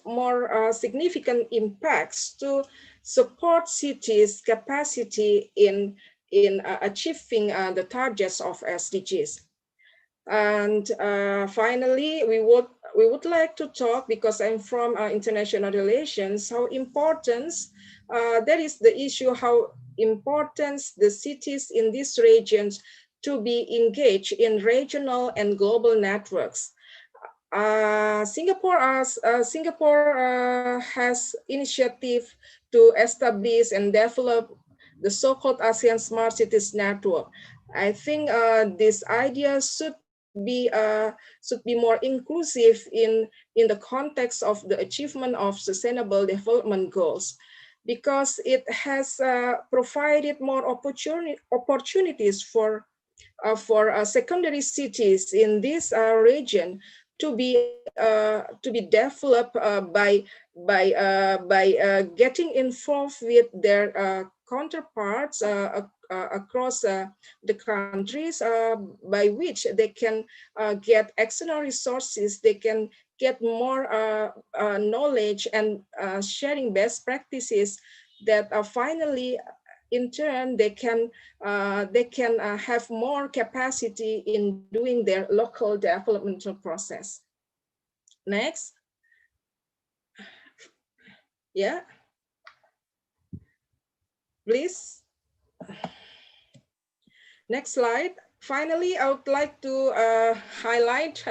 more significant impacts to support cities' capacity in achieving the targets of SDGs. And finally, we would like to talk, because I'm from international relations, how important that is the issue, how important the cities in these regions to be engaged in regional and global networks. Singapore has initiative to establish and develop the so-called ASEAN Smart Cities Network. I think this idea should be more inclusive in the context of the achievement of sustainable development goals, because it has provided more opportunities for secondary cities in this region to be developed by getting involved with their counterparts across the countries, by which they can get external resources, they can get more knowledge and sharing best practices that finally in turn they can have more capacity in doing their local developmental process. Next. Yeah. Please. Next slide. Finally, I would like to highlight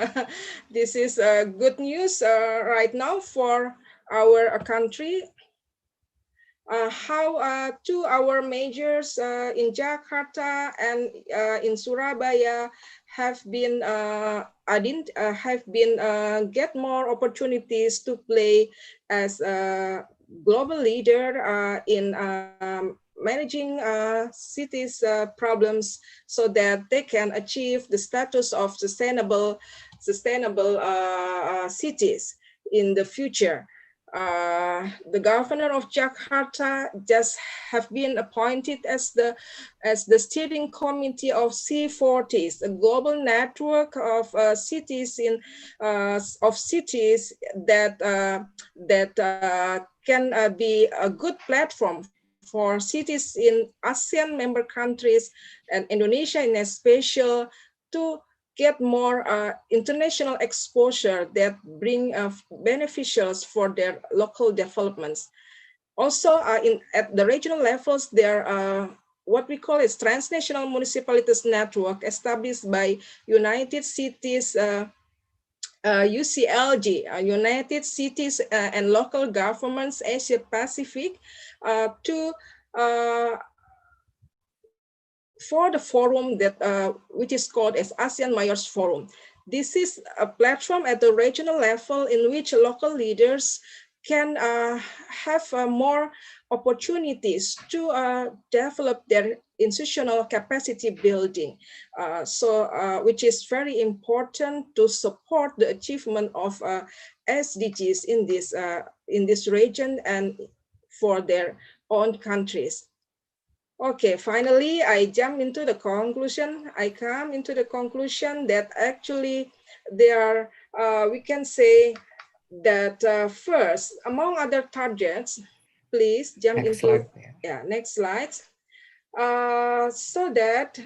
this is good news right now for our country. How two our majors in Jakarta and in Surabaya have been get more opportunities to play as a global leader in managing cities problems, so that they can achieve the status of sustainable cities in the future. The governor of Jakarta just have been appointed as the steering committee of C40s, a global network of cities that can be a good platform for cities in ASEAN member countries and Indonesia in especial to get more international exposure that bring beneficials for their local developments. Also, at the regional levels, there are what we call is transnational municipalities network established by United Cities UCLG, United Cities and Local Governments Asia Pacific, for the forum that which is called as ASEAN Mayors Forum. This is a platform at the regional level in which local leaders can have more opportunities to develop their institutional capacity building. Which is very important to support the achievement of SDGs in this region and for their own countries. Okay, finally, I jump into the conclusion. I come into the conclusion that actually there are, we can say that first, among other targets, please jump Next into, slide. Next slide. So that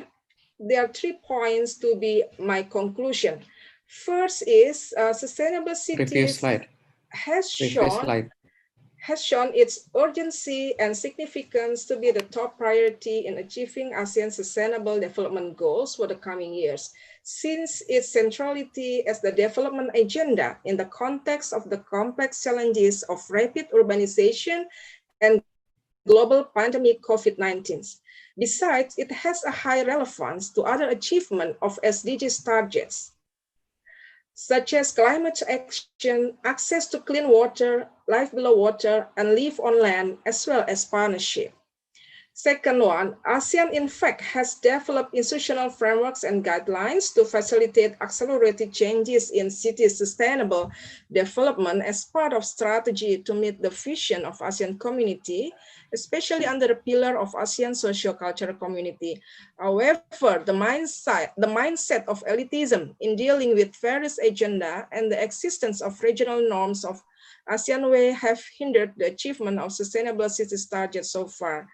there are 3 points to be my conclusion. First is sustainable cities has shown its urgency and significance to be the top priority in achieving ASEAN Sustainable Development Goals for the coming years, since its centrality as the development agenda in the context of the complex challenges of rapid urbanization and global pandemic COVID-19. Besides, it has a high relevance to other achievements of SDGs targets, such as climate action, access to clean water, life below water, and live on land, as well as partnership. Second one, ASEAN in fact has developed institutional frameworks and guidelines to facilitate accelerated changes in city sustainable development as part of strategy to meet the vision of ASEAN community, especially under the pillar of ASEAN socio-cultural community. However, the mindset of elitism in dealing with various agenda and the existence of regional norms of ASEAN way have hindered the achievement of sustainable cities targets so far.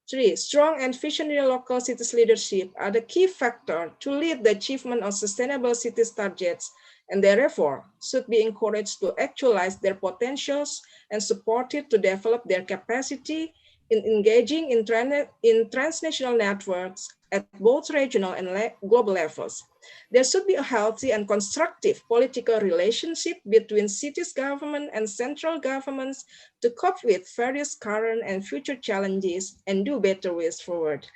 3, strong and visionary local cities leadership are the key factor to lead the achievement of sustainable cities targets, and therefore should be encouraged to actualize their potentials and supported to develop their capacity in engaging in transnational networks at both regional and global levels. There should be a healthy and constructive political relationship between cities government and central governments to cope with various current and future challenges and do better ways forward.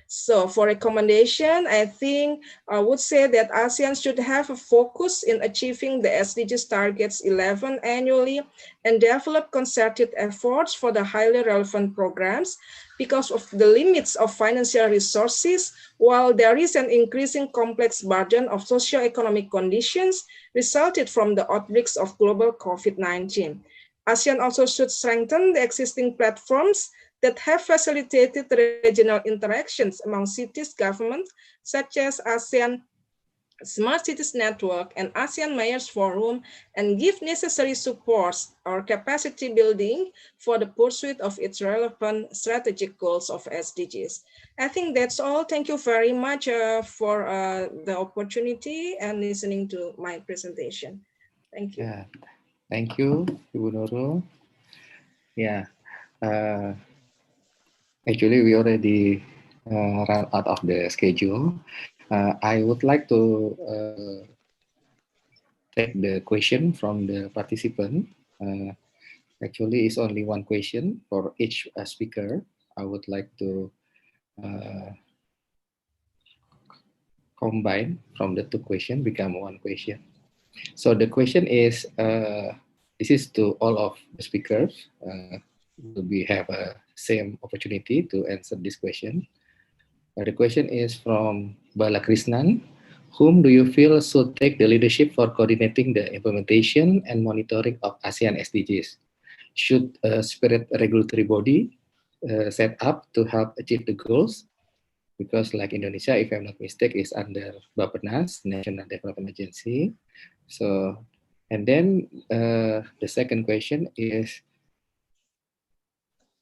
So for recommendation, I think I would say that ASEAN should have a focus in achieving the SDGs targets 11 annually and develop concerted efforts for the highly relevant programs because of the limits of financial resources, while there is an increasing complex burden of socio-economic conditions resulted from the outbreaks of global COVID-19. ASEAN also should strengthen the existing platforms that have facilitated regional interactions among cities governments, such as ASEAN Smart Cities Network and ASEAN Mayors Forum, and give necessary supports or capacity building for the pursuit of its relevant strategic goals of SDGs. I think that's all. Thank you very much for the opportunity and listening to my presentation. Thank you. Yeah, thank you, Ibu Nurul. Yeah. Actually, we already ran out of the schedule. I would like to take the question from the participant. Actually, it's only one question for each speaker. I would like to combine from the 2 questions, become 1 question. So the question is, this is to all of the speakers. We have a same opportunity to answer this question. The question is from Balakrishnan. Whom do you feel should take the leadership for coordinating the implementation and monitoring of ASEAN SDGs? should a separate regulatory body set up to help achieve the goals? Because like Indonesia, if I'm not mistaken, is under Bappenas, National Development Agency. So, and then the second question is,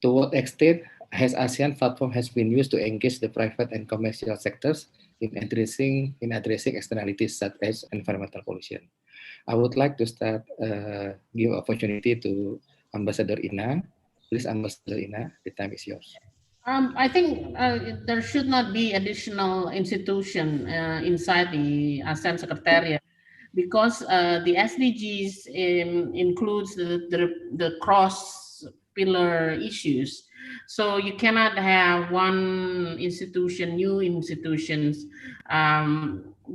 to what extent has ASEAN platform has been used to engage the private and commercial sectors in addressing externalities such as environmental pollution? I would like to start, give opportunity to Ambassador Ina. Please, Ambassador Ina, the time is yours. I think there should not be additional institution inside the ASEAN Secretariat, because the SDGs includes the cross pillar issues. So you cannot have one institution, new institutions.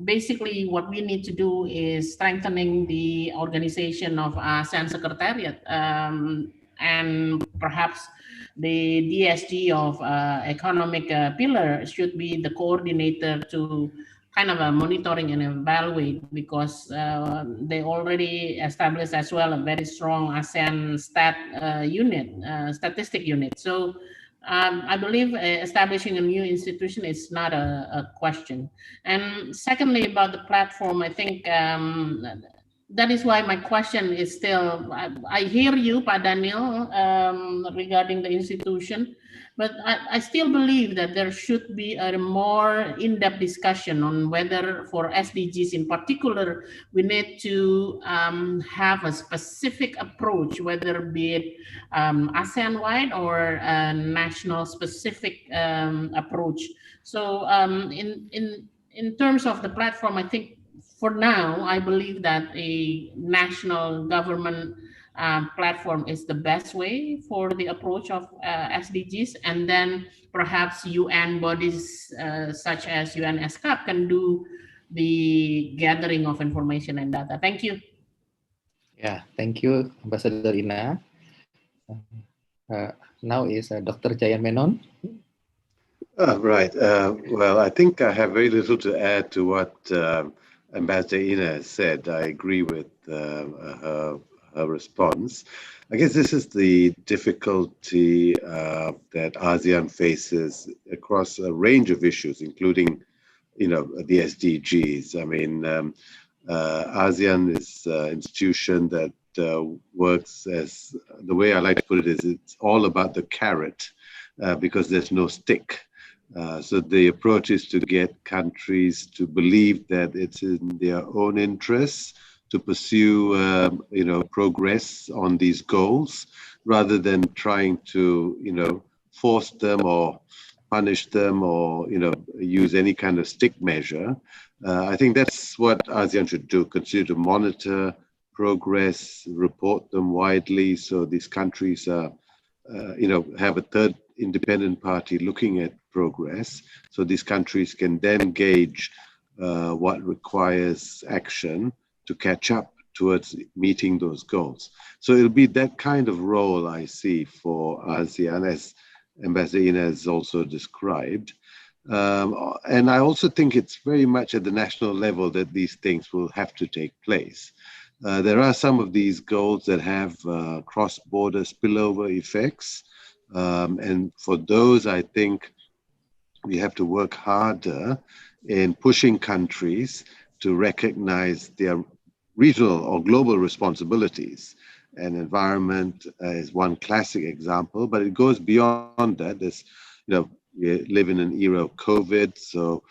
Basically, what we need to do is strengthening the organization of ASEAN Secretariat, and perhaps the DSG of economic pillar should be the coordinator to kind of a monitoring and evaluate, because they already established as well a very strong ASEAN statistic unit. So I believe establishing a new institution is not a question. And secondly, about the platform, I think that is why my question is still, I hear you, Pak Daniel, regarding the institution, but I still believe that there should be a more in-depth discussion on whether for SDGs in particular, we need to have a specific approach, whether be it ASEAN-wide or a national specific approach. So in terms of the platform, I think for now, I believe that a national government platform is the best way for the approach of SDGs, and then perhaps UN bodies such as UNSCAP can do the gathering of information and data. Thank you. Yeah, thank you, Ambassador Ina. Now is Dr. Jayan Menon. Right. Well, I think I have very little to add to what Ambassador Ina has said. I agree with her response. I guess this is the difficulty that ASEAN faces across a range of issues, including, the SDGs. I mean, ASEAN is an institution that works as, the way I like to put it is, it's all about the carrot because there's no stick. So the approach is to get countries to believe that it's in their own interests to pursue, progress on these goals, rather than trying to, force them or punish them or, use any kind of stick measure. I think that's what ASEAN should do, continue to monitor progress, report them widely, so these countries are, have a third independent party looking at progress, so these countries can then gauge what requires action to catch up towards meeting those goals. So it'll be that kind of role I see for ASEAN, as Ambassador Ina has also described. And I also think it's very much at the national level that these things will have to take place. There are some of these goals that have cross-border spillover effects. And for those, I think we have to work harder in pushing countries to recognize their regional or global responsibilities. And environment is one classic example, but it goes beyond that. There's, we live in an era of COVID, so,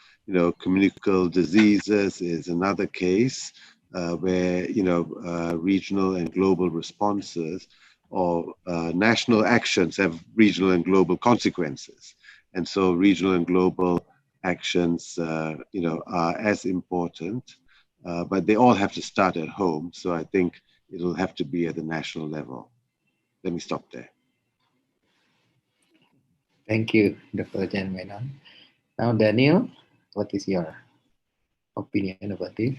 communicable diseases is another case where, regional and global responses or national actions have regional and global consequences. And so regional and global actions, are as important, but they all have to start at home. So I think it'll have to be at the national level. Let me stop there. Thank you, Dr. Jayan Menon. Now, Daniel, what is your opinion about this?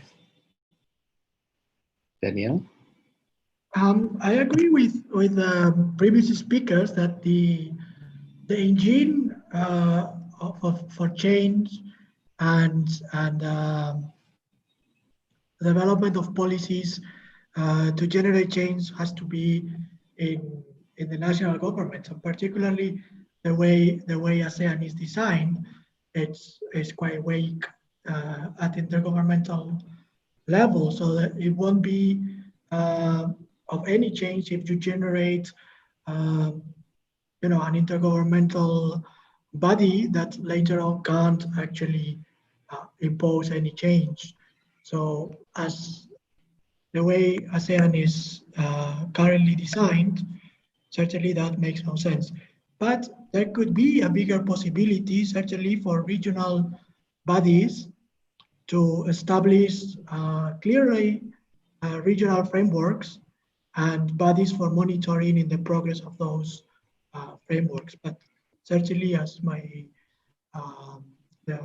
Daniel? I agree with previous speakers that the engine for change and development of policies to generate change has to be in in the national government. So particularly the way ASEAN is designed, it's quite weak at intergovernmental level, so that it won't be of any change if you generate an intergovernmental body that later on can't actually impose any change. So as the way ASEAN is currently designed, certainly that makes no sense. But there could be a bigger possibility, certainly for regional bodies to establish clearly regional frameworks and bodies for monitoring in the progress of those frameworks. But certainly, as my the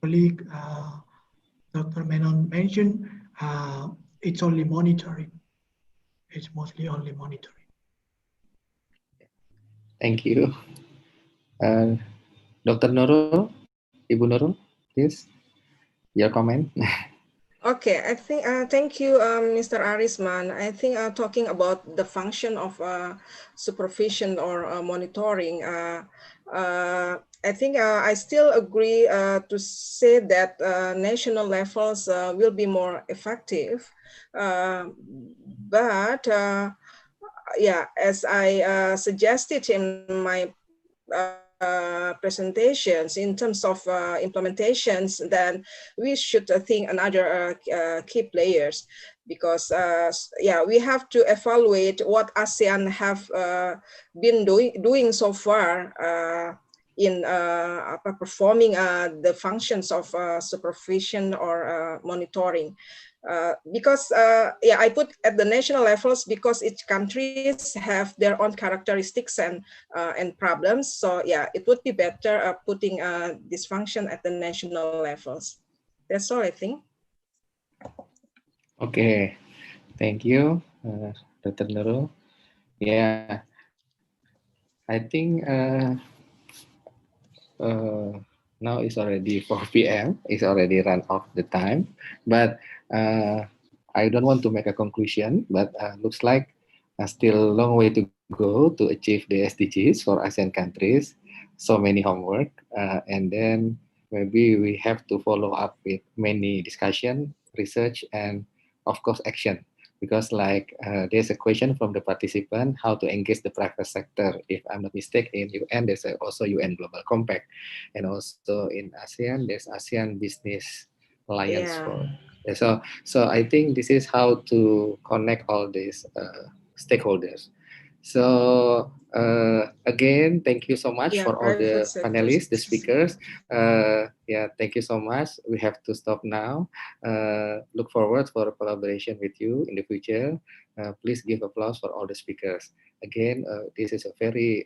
colleague Dr. Menon mentioned, it's only monitoring. It's mostly only monitoring. Thank you. Dr. Nurul, Ibu Nurul, please, your comment. Okay, I think, thank you, Mr. Arisman. I think talking about the function of supervision or monitoring, I think I still agree to say that national levels will be more effective. But yeah, as I suggested in my presentations, in terms of implementations, then we should think another key players, because yeah, we have to evaluate what ASEAN have been doing so far in performing the functions of supervision or monitoring. Because yeah, I put at the national levels because each countries have their own characteristics and problems. So yeah, it would be better putting this function at the national levels. That's all I think. Okay, thank you, Dr. Nurul. Yeah, I think now it's already 4 p.m. It's already run off the time, but I don't want to make a conclusion, but looks like still a long way to go to achieve the SDGs for ASEAN countries. So many homework, and then maybe we have to follow up with many discussion, research, and of course action. Because like there's a question from the participant, how to engage the private sector. If I'm not mistaken, in UN, there's also UN Global Compact. And also in ASEAN, there's ASEAN Business Alliance. Yeah. So I think this is how to connect all these stakeholders. So again, thank you so much for all the panelists, the speakers. Yeah, thank you so much. We have to stop now. Look forward for a collaboration with you in the future. Please give applause for all the speakers. Again, this is a very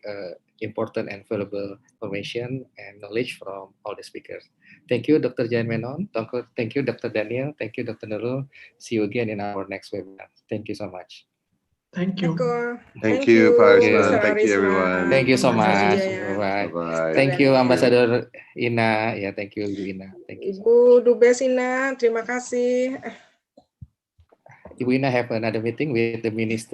important and valuable information and knowledge from all the speakers. Thank you, Dr. Jan Menon. Thank you, Dr. Daniel. Thank you, Dr. Nurul. See you again in our next webinar. Thank you so much. Thank you. Thank you, Pak Arisman. Mr. Thank you, Arisman. everyone. Thank you so much. Bye-bye. Thank you, Ambassador Ina. Ya, thank you, Ibu Ina. Thank you. Ibu Dubes Ina, terima kasih. Ibu Ina have another meeting with the Minister